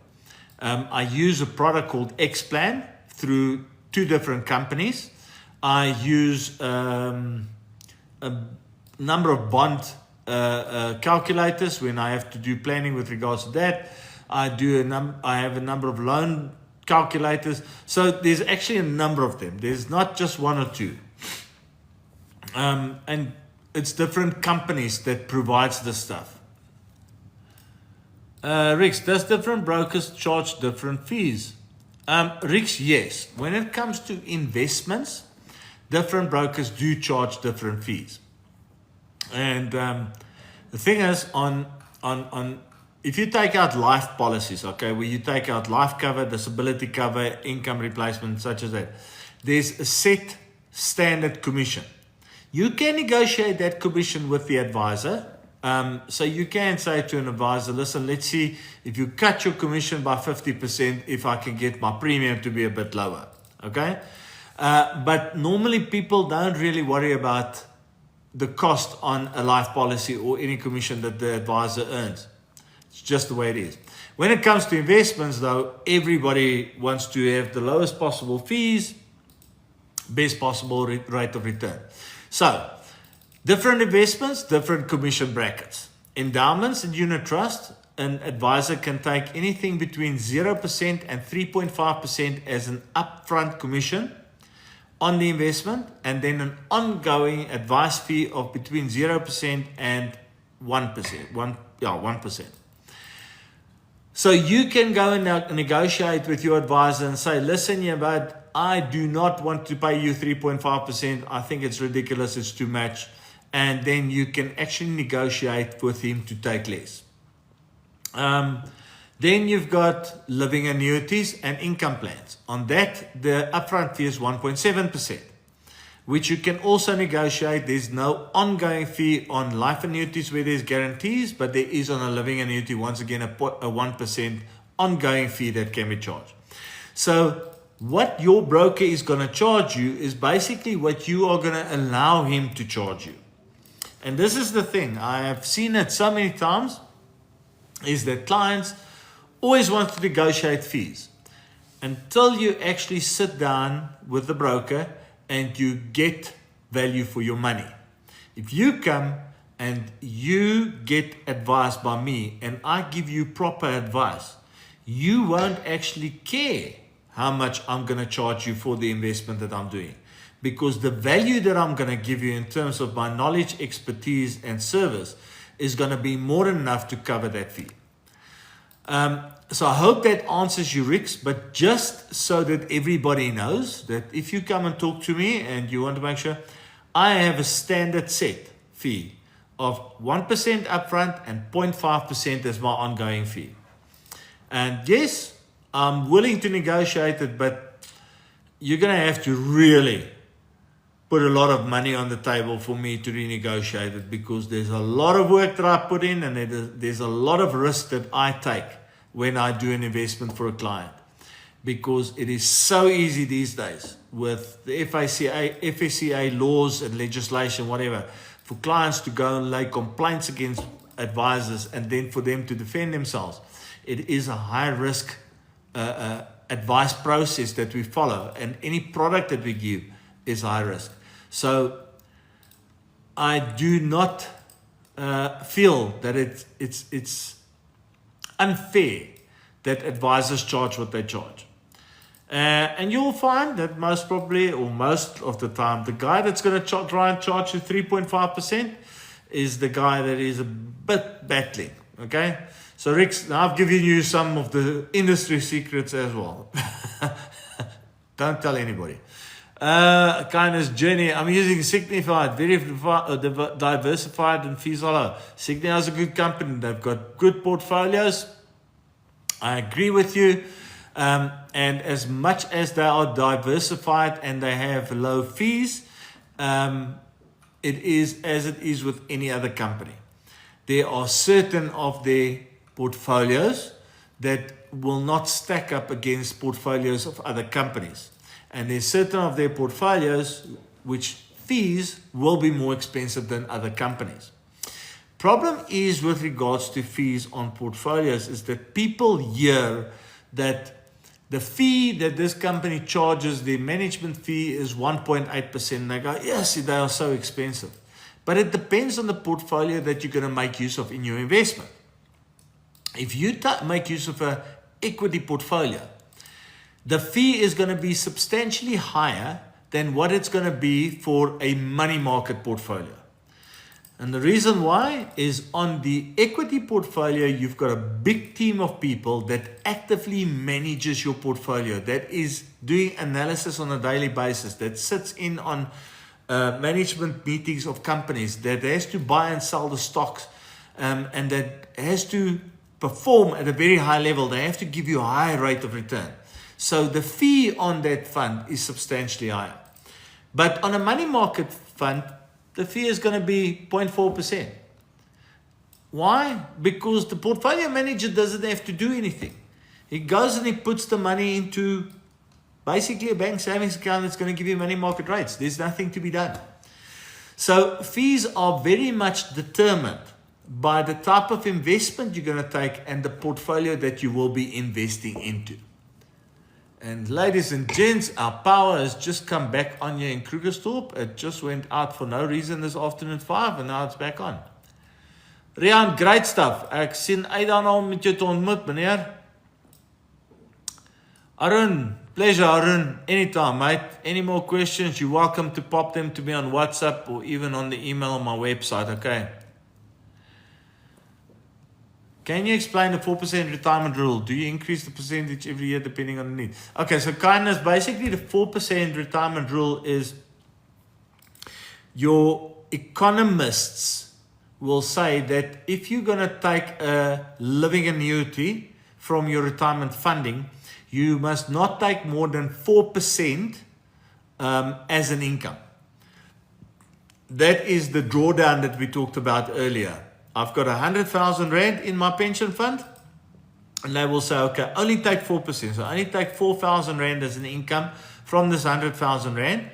I use a product called Xplan through 2 different companies. I use a number of bond calculators when I have to do planning with regards to that. I have a number of loan calculators. So there's actually a number of them. There's not just 1 or 2. And it's different companies that provides the stuff. Rix, does different brokers charge different fees? Rix, yes. When it comes to investments, different brokers do charge different fees. And the thing is, if you take out life policies, okay, where you take out life cover, disability cover, income replacement, such as that, there's a set standard commission. You can negotiate that commission with the advisor. So you can say to an advisor, listen, let's see if you cut your commission by 50%, if I can get my premium to be a bit lower. Okay. But normally people don't really worry about the cost on a life policy or any commission that the advisor earns. It's just the way it is. When it comes to investments, though, everybody wants to have the lowest possible fees, best possible rate of return. So, different investments, different commission brackets. Endowments and unit trust, an advisor can take anything between 0% and 3.5% as an upfront commission on the investment, and then an ongoing advice fee of between 0% and 1%. 1%. So you can go and negotiate with your advisor and say, listen, yeah, but I do not want to pay you 3.5%. I think it's ridiculous. It's too much. And then you can actually negotiate with him to take less. Then you've got living annuities and income plans. On that, the upfront fee is 1.7%, which you can also negotiate. There's no ongoing fee on life annuities where there's guarantees, but there is on a living annuity, once again, a 1% ongoing fee that can be charged. So what your broker is going to charge you is basically what you are going to allow him to charge you. And this is the thing, I have seen it so many times, is that clients always want to negotiate fees until you actually sit down with the broker and you get value for your money. If you come and you get advice by me and I give you proper advice, you won't actually care how much I'm going to charge you for the investment that I'm doing, because the value that I'm going to give you in terms of my knowledge, expertise, and service is going to be more than enough to cover that fee. So I hope that answers you, Rix, but just so that everybody knows that if you come and talk to me and you want to make sure, I have a standard set fee of 1% upfront and 0.5% as my ongoing fee. And yes, I'm willing to negotiate it, but you're going to have to really put a lot of money on the table for me to renegotiate it, because there's a lot of work that I put in, and there's a lot of risk that I take when I do an investment for a client, because it is so easy these days with the FSCA laws and legislation, whatever, for clients to go and lay complaints against advisors and then for them to defend themselves. It is a high risk advice process that we follow, and any product that we give is high risk. So I do not feel that it's unfair that advisors charge what they charge. And you'll find that most probably, or most of the time, the guy that's going to try and charge you 3.5% is the guy that is a bit battling. Okay? So Rick, now I've given you some of the industry secrets as well. Don't tell anybody. Kindness journey. I'm using Signified, very diversified and fees are low. Signified is a good company. They've got good portfolios. I agree with you. And as much as they are diversified and they have low fees, it is as it is with any other company. There are certain of their portfolios that will not stack up against portfolios of other companies. And there's certain of their portfolios which fees will be more expensive than other companies. Problem is with regards to fees on portfolios is that people hear that the fee that this company charges, the management fee is 1.8%. And they go, yes, they are so expensive. But it depends on the portfolio that you're going to make use of in your investment. If you make use of an equity portfolio, the fee is going to be substantially higher than what it's going to be for a money market portfolio. And the reason why is on the equity portfolio, you've got a big team of people that actively manages your portfolio, that is doing analysis on a daily basis, that sits in on management meetings of companies, that has to buy and sell the stocks, and that has to perform at a very high level. They have to give you a high rate of return. So the fee on that fund is substantially higher. But on a money market fund, the fee is going to be 0.4%. Why? Because the portfolio manager doesn't have to do anything. He goes and he puts the money into basically a bank savings account that's going to give you money market rates. There's nothing to be done. So fees are very much determined by the type of investment you're going to take and the portfolio that you will be investing into. And ladies and gents, our power has just come back on here in Krugersdorp. It just went out for no reason this afternoon at 5 and now it's back on. Rian, great stuff. Ek sien uit daarna om met jou te ontmoet, meneer. Arun, pleasure Arun, anytime mate. Any more questions, you're welcome to pop them to me on WhatsApp or even on the email on my website, okay? Can you explain the 4% retirement rule? Do you increase the percentage every year depending on the need? Okay, so kindness, basically the 4% retirement rule is your economists will say that if you're going to take a living annuity from your retirement funding, you must not take more than 4% as an income. That is the drawdown that we talked about earlier. I've got 100,000 Rand in my pension fund, and they will say, okay, only take 4%. So only take 4,000 Rand as an income from this 100,000 Rand,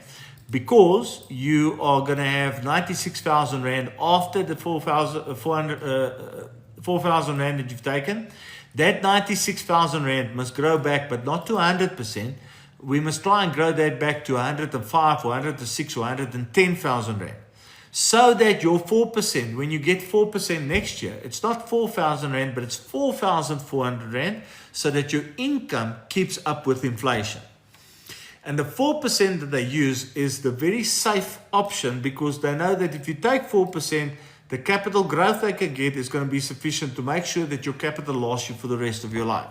because you are going to have 96,000 Rand after the 4,000 Rand that you've taken. That 96,000 Rand must grow back, but not to 100%. We must try and grow that back to 105 or 106 or 110,000 Rand. So that your 4%, when you get 4% next year, it's not 4,000 Rand, but it's 4,400 Rand, so that your income keeps up with inflation. And the 4% that they use is the very safe option, because they know that if you take 4%, the capital growth they can get is going to be sufficient to make sure that your capital lasts you for the rest of your life.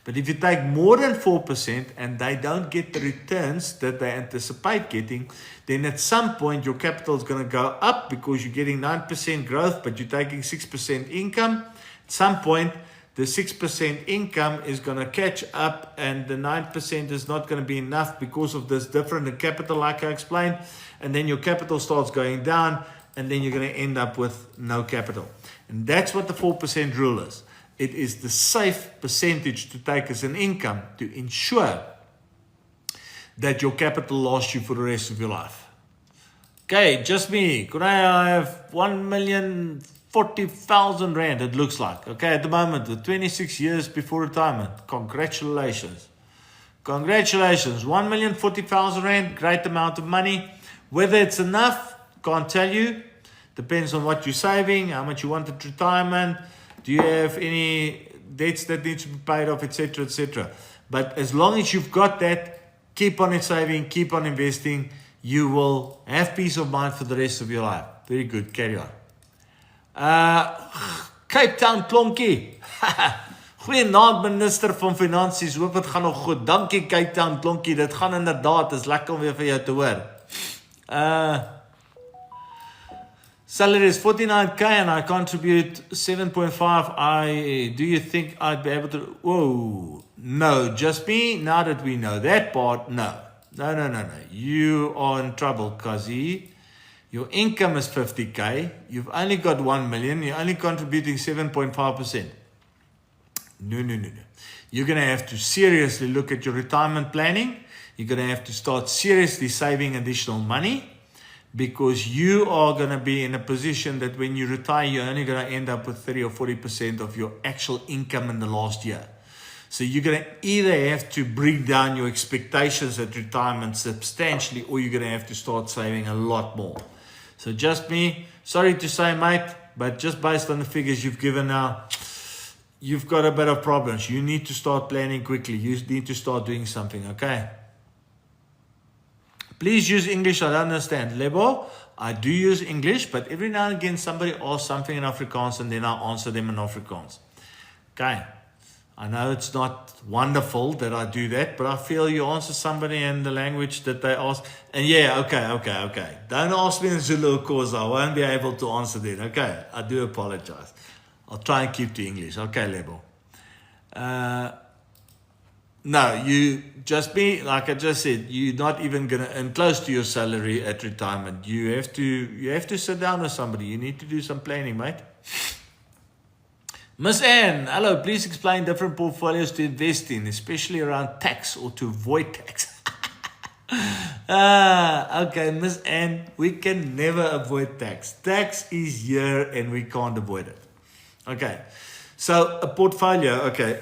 But if you take more than 4% and they don't get the returns that they anticipate getting, then at some point your capital is going to go up because you're getting 9% growth, but you're taking 6% income. At some point, the 6% income is going to catch up, and the 9% is not going to be enough because of this difference in capital, like I explained. And then your capital starts going down, and then you're going to end up with no capital. And that's what the 4% rule is. It is the safe percentage to take as an income to ensure that your capital lasts you for the rest of your life. Okay, just me. Could I have 1,040,000 rand, it looks like. Okay, at the moment, with 26 years before retirement. Congratulations. Congratulations. 1,040,000 rand, great amount of money. Whether it's enough, can't tell you. Depends on what you're saving, how much you want at retirement. Do you have any debts that need to be paid off, etc., etc. But as long as you've got that, keep on saving, keep on investing. You will have peace of mind for the rest of your life. Very good. Carry on. Cape Town Klonkie. Goeienaand, minister van Finansies. Hoop het gaan nog goed. Dankie Cape Town Klonkie. Dit gaan inderdaad. Is lekker om weer vir jou te hoor. Salary is 49k and I contribute 7.5. Do you think I'd be able to? Whoa. No, just me. Now that we know that part, no. No. You are in trouble, Kazi. Your income is 50k. You've only got 1 million. You're only contributing 7.5%. No. You're going to have to seriously look at your retirement planning. You're going to have to start seriously saving additional money, because you are going to be in a position that when you retire, you're only going to end up with 30 or 40% of your actual income in the last year. So you're going to either have to bring down your expectations at retirement substantially, or you're going to have to start saving a lot more. So just me, sorry to say, mate, but just based on the figures you've given now, you've got a bit of problems. You need to start planning quickly. You need to start doing something, okay? Please use English. I don't understand. Lebo, I do use English, but every now and again somebody asks something in Afrikaans and then I answer them in Afrikaans. Okay. I know it's not wonderful that I do that, but I feel you answer somebody in the language that they ask. And yeah, okay. Don't ask me in Zulu, of course. I won't be able to answer that. Okay. I do apologize. I'll try and keep to English. Okay, Lebo. No, you just be, like I just said, you're not even going to earn close to your salary at retirement. You have to sit down with somebody. You need to do some planning, mate. Miss Anne, hello, please explain different portfolios to invest in, especially around tax or to avoid tax. Okay, Miss Anne, we can never avoid tax. Tax is here and we can't avoid it. Okay, so a portfolio, okay.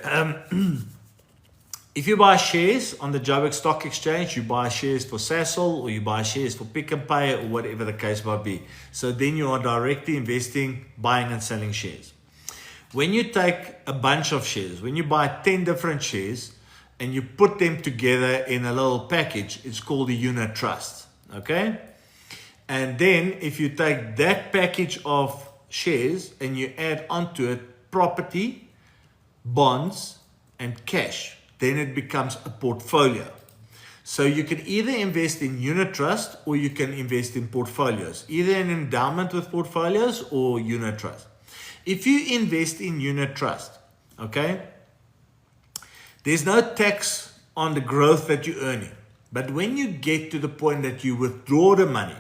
If you buy shares on the Joburg Stock Exchange, you buy shares for Sasol or you buy shares for Pick n Pay or whatever the case might be. So then you are directly investing, buying and selling shares. When you take a bunch of shares, when you buy 10 different shares and you put them together in a little package, it's called a unit trust. Okay? And then if you take that package of shares and you add onto it property, bonds, and cash, then it becomes a portfolio. So you can either invest in unit trust or you can invest in portfolios, either an endowment with portfolios or unit trust. If you invest in unit trust, okay, there's no tax on the growth that you're earning. But when you get to the point that you withdraw the money,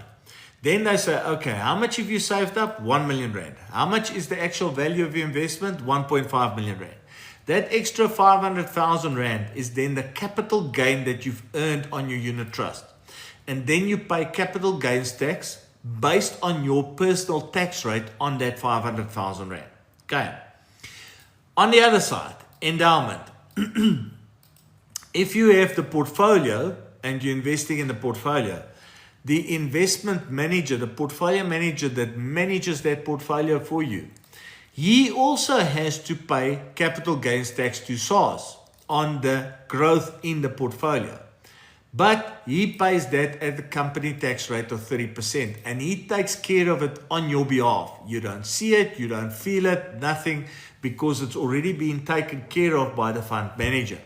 then they say, okay, how much have you saved up? 1 million rand. How much is the actual value of your investment? 1.5 million rand. That extra 500,000 rand is then the capital gain that you've earned on your unit trust. And then you pay capital gains tax based on your personal tax rate on that 500,000 rand. Okay. On the other side, endowment. If you have the portfolio and you're investing in the portfolio, the investment manager, the portfolio manager that manages that portfolio for you, he also has to pay capital gains tax to SARS on the growth in the portfolio. But he pays that at the company tax rate of 30%, and he takes care of it on your behalf. You don't see it, you don't feel it, nothing, because it's already been taken care of by the fund manager.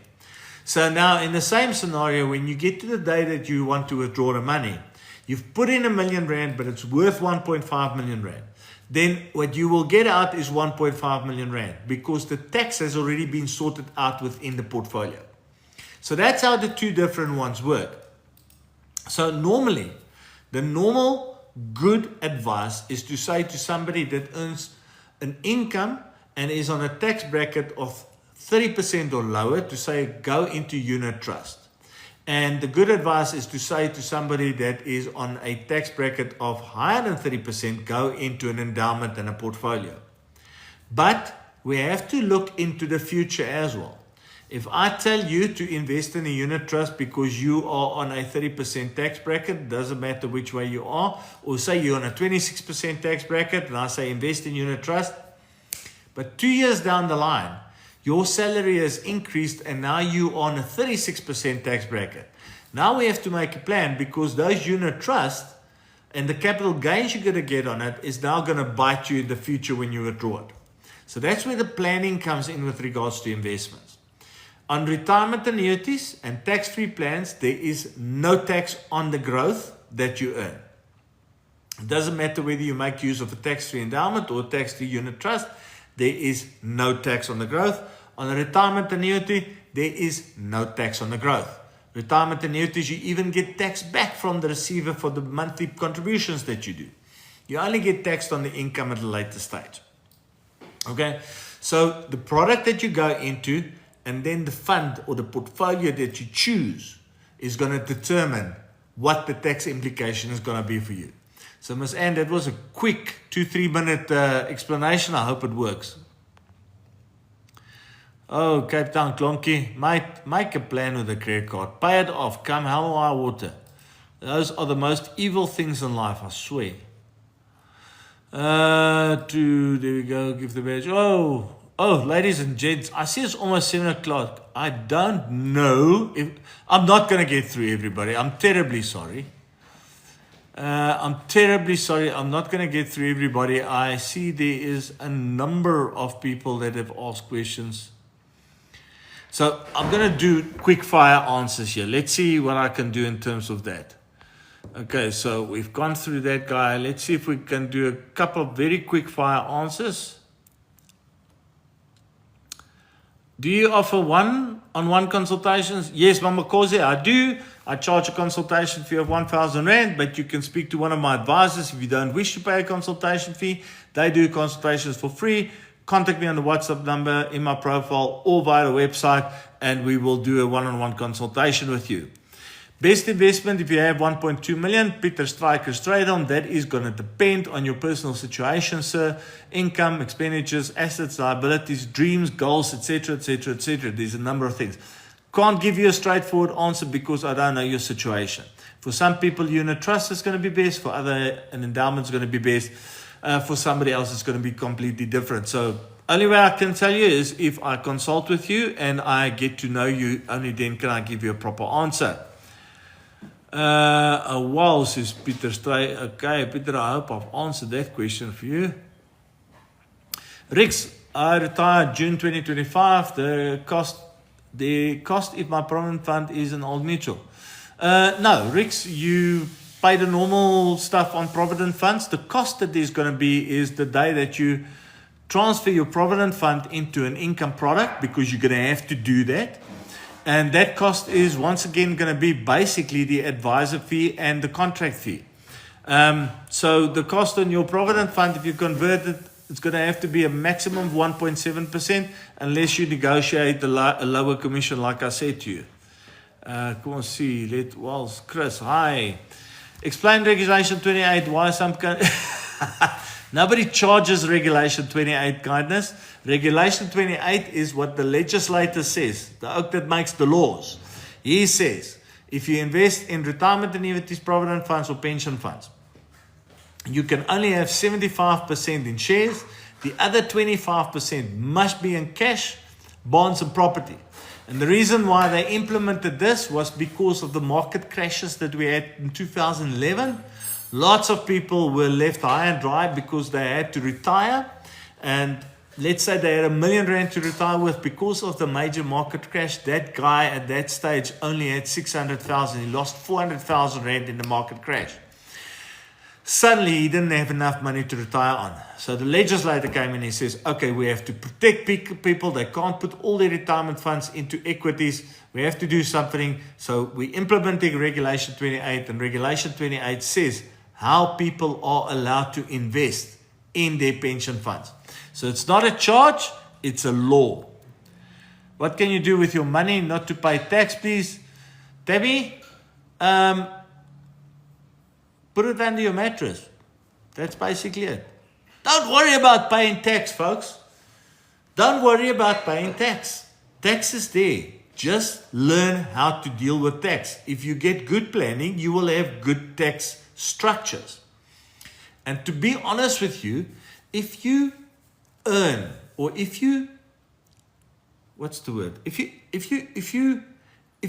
So now in the same scenario, when you get to the day that you want to withdraw the money, you've put in 1 million rand, but it's worth 1.5 million rand. then what you will get out is 1.5 million rand because the tax has already been sorted out within the portfolio. So that's how the two different ones work. So normally, the normal good advice is to say to somebody that earns an income and is on a tax bracket of 30% or lower to say go into unit trust. And the good advice is to say to somebody that is on a tax bracket of higher than 30%, go into an endowment and a portfolio. But we have to look into the future as well. If I tell you to invest in a unit trust because you are on a 30% tax bracket, doesn't matter which way you are, or say you're on a 26% tax bracket and I say invest in unit trust, but 2 years down the line, your salary has increased and now you are on a 36% tax bracket. Now we have to make a plan because those unit trusts and the capital gains you're going to get on it is now going to bite you in the future when you withdraw it. So that's where the planning comes in with regards to investments. On retirement annuities and tax-free plans, there is no tax on the growth that you earn. It doesn't matter whether you make use of a tax-free endowment or a tax-free unit trust, there is no tax on the growth. On a retirement annuity, there is no tax on the growth. Retirement annuities, you even get tax back from the receiver for the monthly contributions that you do. You only get taxed on the income at a later stage. Okay, so the product that you go into and then the fund or the portfolio that you choose is going to determine what the tax implication is going to be for you. So Ms. Ann, that was a quick 2-3 minute explanation. I hope it works. Oh, Cape Town, Klonkie, make a plan with a credit card. Pay it off, come hell or high water. Those are the most evil things in life, I swear. There we go, give the badge. Oh, ladies and gents, I see it's almost 7 o'clock. I don't know if, I'm not going to get through everybody. I'm terribly sorry. I'm not going to get through everybody. I see there is a number of people that have asked questions. So I'm going to do quick fire answers here. Let's see what I can do in terms of that. Okay, so we've gone through that guy. Let's see if we can do a couple of very quick fire answers. Do you offer one-on-one consultations? Yes, Mama Koze, I do. I charge a consultation fee of 1,000 Rand, but you can speak to one of my advisors if you don't wish to pay a consultation fee. They do consultations for free. Contact me on the WhatsApp number in my profile or via the website, and we will do a one-on-one consultation with you. Best investment, if you have 1.2 million, Peter Stryker's trade on, that is going to depend on your personal situation, sir. Income, expenditures, assets, liabilities, dreams, goals, etc., etc., etc. There's a number of things. Can't give you a straightforward answer because I don't know your situation. For some people, unit trust is going to be best. For other, an endowment is going to be best. For somebody else, it's going to be completely different. So only way I can tell you is if I consult with you and I get to know you, only then can I give you a proper answer. A while, says Peter Stray. Okay, Peter, I hope I've answered that question for you. Rix, I retired June 2025. The cost if my provident fund is an old mutual. No, Rix, you pay the normal stuff on provident funds. The cost that there's going to be is the day that you transfer your provident fund into an income product, because you're going to have to do that. And that cost is once again going to be basically the advisor fee and the contract fee. So the cost on your provident fund, if you convert it, it's going to have to be a maximum of 1.7% unless you negotiate a lower commission, like I said to you. Come on, see. Chris, hi. Explain Regulation 28. Why some nobody charges Regulation 28, kindness. Regulation 28 is what the legislator says, the oak that makes the laws. He says, if you invest in retirement annuities, provident funds, or pension funds, you can only have 75% in shares. The other 25% must be in cash, bonds, and property. And the reason why they implemented this was because of the market crashes that we had in 2011. Lots of people were left high and dry because they had to retire. And let's say they had R1 million to retire with. Because of the major market crash, that guy at that stage only had 600,000. He lost 400,000 Rand in the market crash. Suddenly, he didn't have enough money to retire on. So the legislator came in and he says, okay, we have to protect people. They can't put all their retirement funds into equities. We have to do something. So we implementing Regulation 28. And Regulation 28 says how people are allowed to invest in their pension funds. So it's not a charge, it's a law. What can you do with your money not to pay tax, please? Tammy, put it under your mattress. That's basically it. Don't worry about paying tax, folks. Don't worry about paying tax. Tax is there. Just learn how to deal with tax. If you get good planning, you will have good tax structures. And to be honest with you, if you earn, or if you, what's the word? If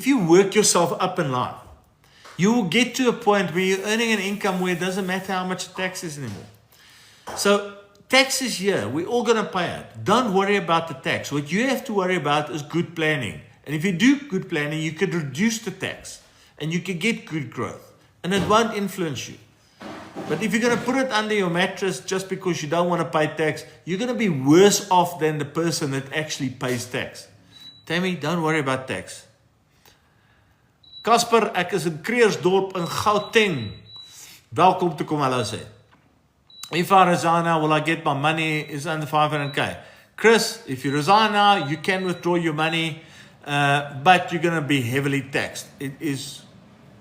you work yourself up in life, you will get to a point where you're earning an income where it doesn't matter how much tax is anymore. So tax is here. We're all going to pay it. Don't worry about the tax. What you have to worry about is good planning. And if you do good planning, you can reduce the tax and you can get good growth. And it won't influence you. But if you're going to put it under your mattress just because you don't want to pay tax, you're going to be worse off than the person that actually pays tax. Tammy, don't worry about tax. Casper, ek is in Kreersdorp in Gauteng. Welkom to kom hallo sê. If I resign now, will I get my money? Is under 500k. Chris, if you resign now, you can withdraw your money, but you're going to be heavily taxed. It is,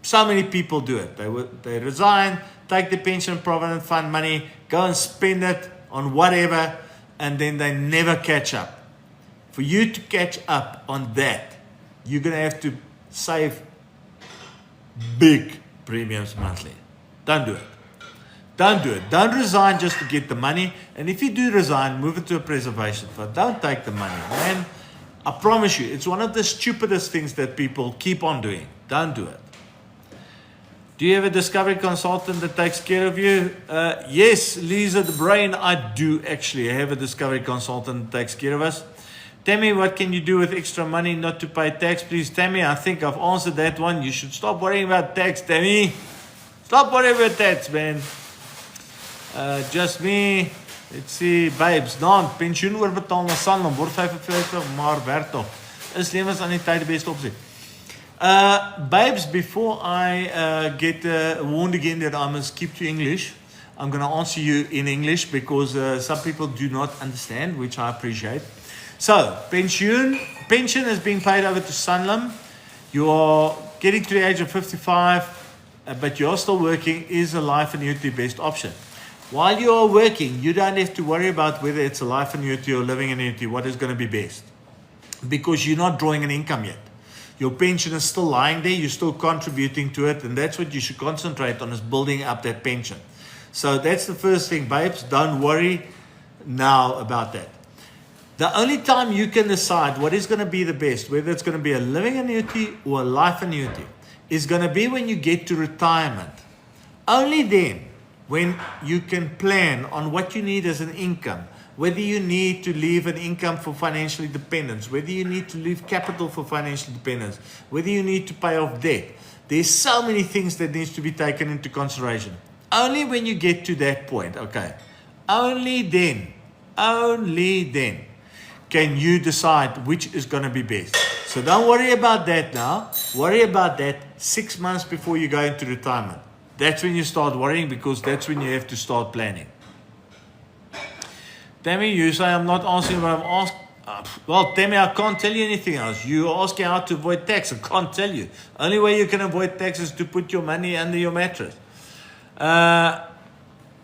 so many people do it. They resign, take the pension provident fund money, go and spend it on whatever, and then they never catch up. For you to catch up on that, you're going to have to save big premiums monthly. Don't do it. Don't do it. Don't resign just to get the money. And if you do resign, move it to a preservation fund. Don't take the money, man. I promise you, it's one of the stupidest things that people keep on doing. Don't do it. Do you have a discovery consultant that takes care of you? Yes, Lisa the Brain, I do actually have a discovery consultant that takes care of us. Tammy, what can you do with extra money not to pay tax? Please, Tammy, I think I've answered that one. You should stop worrying about tax, Tammy. Stop worrying about tax, man. Just me. Let's see, babes. Dan, pensioen oorbetaal na Sanlam, word 55, maar werk toch. Is lewens aan die tyd die beste opsie. Babes, before I get warned again that I must keep to English, I'm going to answer you in English because some people do not understand, which I appreciate. So, pension is being paid over to Sanlam. You are getting to the age of 55, but you're still working. Is a life annuity best option? While you are working, you don't have to worry about whether it's a life annuity or living annuity, what is going to be best. Because you're not drawing an income yet. Your pension is still lying there, you're still contributing to it, and that's what you should concentrate on, is building up that pension. So that's the first thing, babes. Don't worry now about that. The only time you can decide what is going to be the best, whether it's going to be a living annuity or a life annuity, is going to be when you get to retirement. Only then, when you can plan on what you need as an income, whether you need to leave an income for financial independence, whether you need to leave capital for financial independence, whether you need to pay off debt. There's so many things that needs to be taken into consideration. Only when you get to that point, okay, only then can you decide which is going to be best. So don't worry about that now. Worry about that 6 months before you go into retirement. That's when you start worrying, because that's when you have to start planning. Tammy, you say I'm not answering what I'm asking. Well, Tammy, I can't tell you anything else. You're asking how to avoid tax. I can't tell you. Only way you can avoid tax is to put your money under your mattress.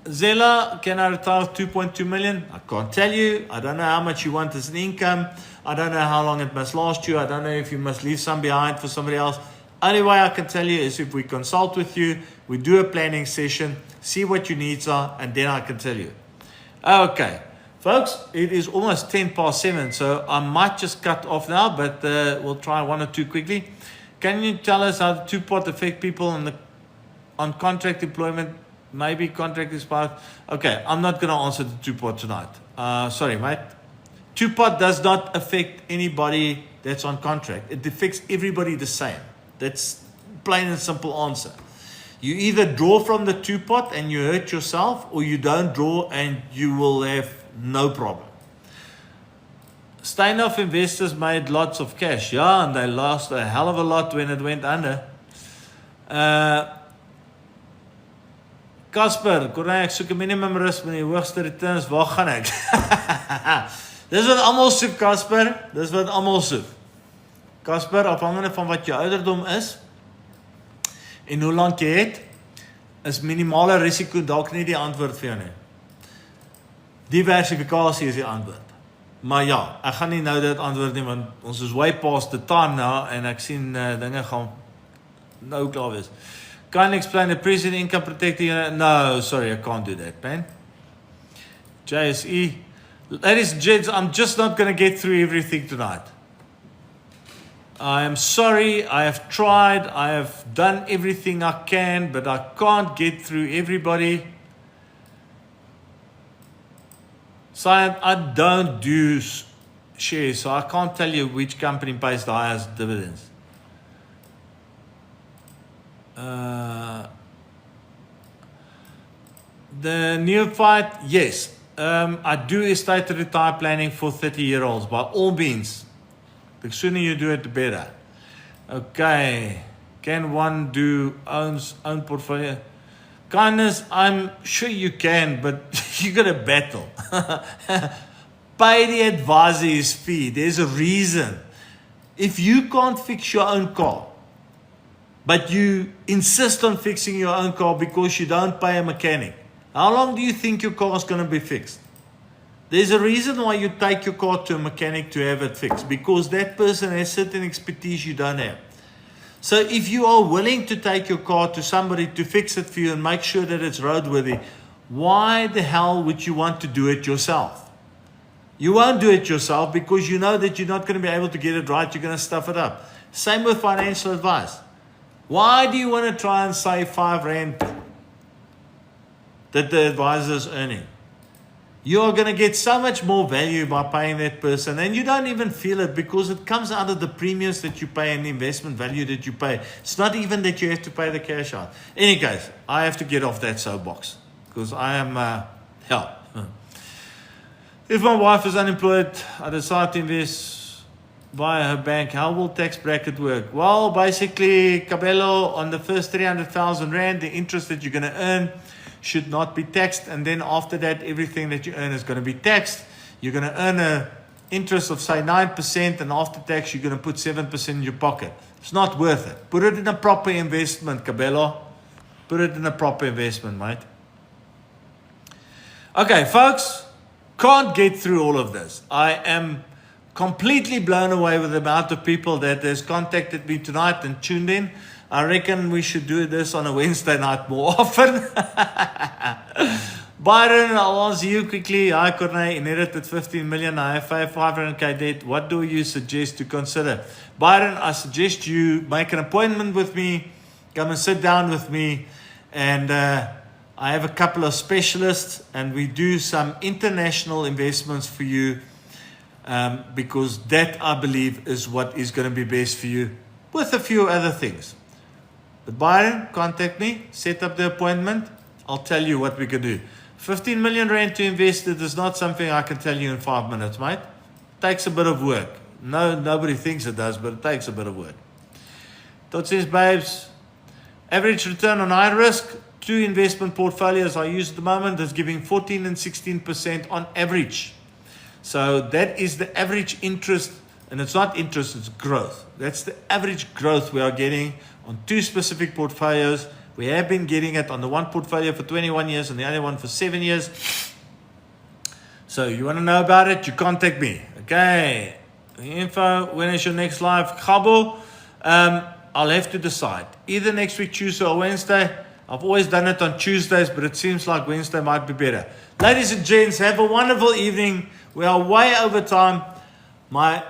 Zella, can I retire 2.2 million? I can't tell you. I don't know how much you want as an income. I don't know how long it must last you. I don't know if you must leave some behind for somebody else. Only way I can tell you is if we consult with you, we do a planning session, see what your needs are, and then I can tell you. Okay, folks, it is almost 7:10, so I might just cut off now, but we'll try one or two quickly. Can you tell us how the two-pot affect people on contract employment? Maybe contract expired. Okay, I'm not going to answer the two-pot tonight. Sorry, mate. Two-pot does not affect anybody that's on contract. It affects everybody the same. That's plain and simple answer. You either draw from the two pot and you hurt yourself, or you don't draw and you will have no problem. Steinhoff investors made lots of cash. Yeah, and they lost a hell of a lot when it went under. Casper, Corneille, ek soek 'n minimum risk met die hoogste returns. Waar gaan ek? Dis wat almal soek, Casper. Dis wat almal soek. Casper, afhangende van wat jou ouderdom is en hoe lank jy het, is minimale risiko dalk nie die antwoord vir jou nie. Diversifikasie is die antwoord. Maar ja, ek gaan nie nou dit antwoord nie, want ons is way past the time nou, en ek sien dinge gaan nou klaar wees. Can't explain the present income protecting. No, sorry, I can't do that, man. JSE. Ladies and gents, I'm just not going to get through everything tonight. I am sorry, I have tried, I have done everything I can, but I can't get through everybody. So I don't do shares, so I can't tell you which company pays the highest dividends. The neophyte, yes. I do estate retire planning for 30-year-olds, by all means. The sooner you do it, the better. Okay. Can one do own portfolio? Kindness, I'm sure you can, but you got to battle. Pay the advisor his fee. There's a reason. If you can't fix your own car, but you insist on fixing your own car because you don't pay a mechanic, how long do you think your car is going to be fixed? There's a reason why you take your car to a mechanic to have it fixed, because that person has certain expertise you don't have. So if you are willing to take your car to somebody to fix it for you and make sure that it's roadworthy, why the hell would you want to do it yourself? You won't do it yourself because you know that you're not going to be able to get it right. You're going to stuff it up. Same with financial advice. Why do you want to try and save R5 that the advisor is earning? You're going to get so much more value by paying that person, and you don't even feel it because it comes out of the premiums that you pay and the investment value that you pay. It's not even that you have to pay the cash out. In any case, I have to get off that soapbox because I am, If my wife is unemployed, I decide to invest via her bank. How will tax bracket work? Well, basically, Cabello, on the first 300,000 Rand, the interest that you're going to earn should not be taxed, and then after that everything that you earn is going to be taxed. You're going to earn an interest of say 9%, and after tax you're going to put 7% in your pocket. It's not worth it. Put it in a proper investment, Cabello. Put it in a proper investment, mate. Okay, folks, can't get through all of this. I am completely blown away with the amount of people that has contacted me tonight and tuned in. I reckon we should do this on a Wednesday night more often. Byron, I'll answer you quickly. Hi, Corneille, inherited 15 million. I have 500k debt. What do you suggest to consider? Byron, I suggest you make an appointment with me. Come and sit down with me. And I have a couple of specialists, and we do some international investments for you. Because that, I believe, is what is going to be best for you, with a few other things. But Byron, contact me, set up the appointment. I'll tell you what we can do. 15 million Rand to invest, it is not something I can tell you in 5 minutes, mate. It takes a bit of work. No, nobody thinks it does, but it takes a bit of work. Tot says, babes, average return on high risk, 2 investment portfolios I use at the moment is giving 14 and 16% on average. So that is the average interest, and it's not interest, it's growth. That's the average growth we are getting on 2 specific portfolios. We have been getting it on the one portfolio for 21 years and the other one for 7 years. So you want to know about it, you contact me. Okay. Info, when is your next live? Gabo, I'll have to decide. Either next week, Tuesday or Wednesday. I've always done it on Tuesdays, but it seems like Wednesday might be better. Ladies and gents, have a wonderful evening. We are way over time. My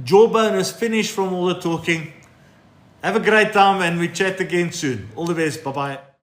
jawbone is finished from all the talking. Have a great time, and we chat again soon. All the best. Bye-bye.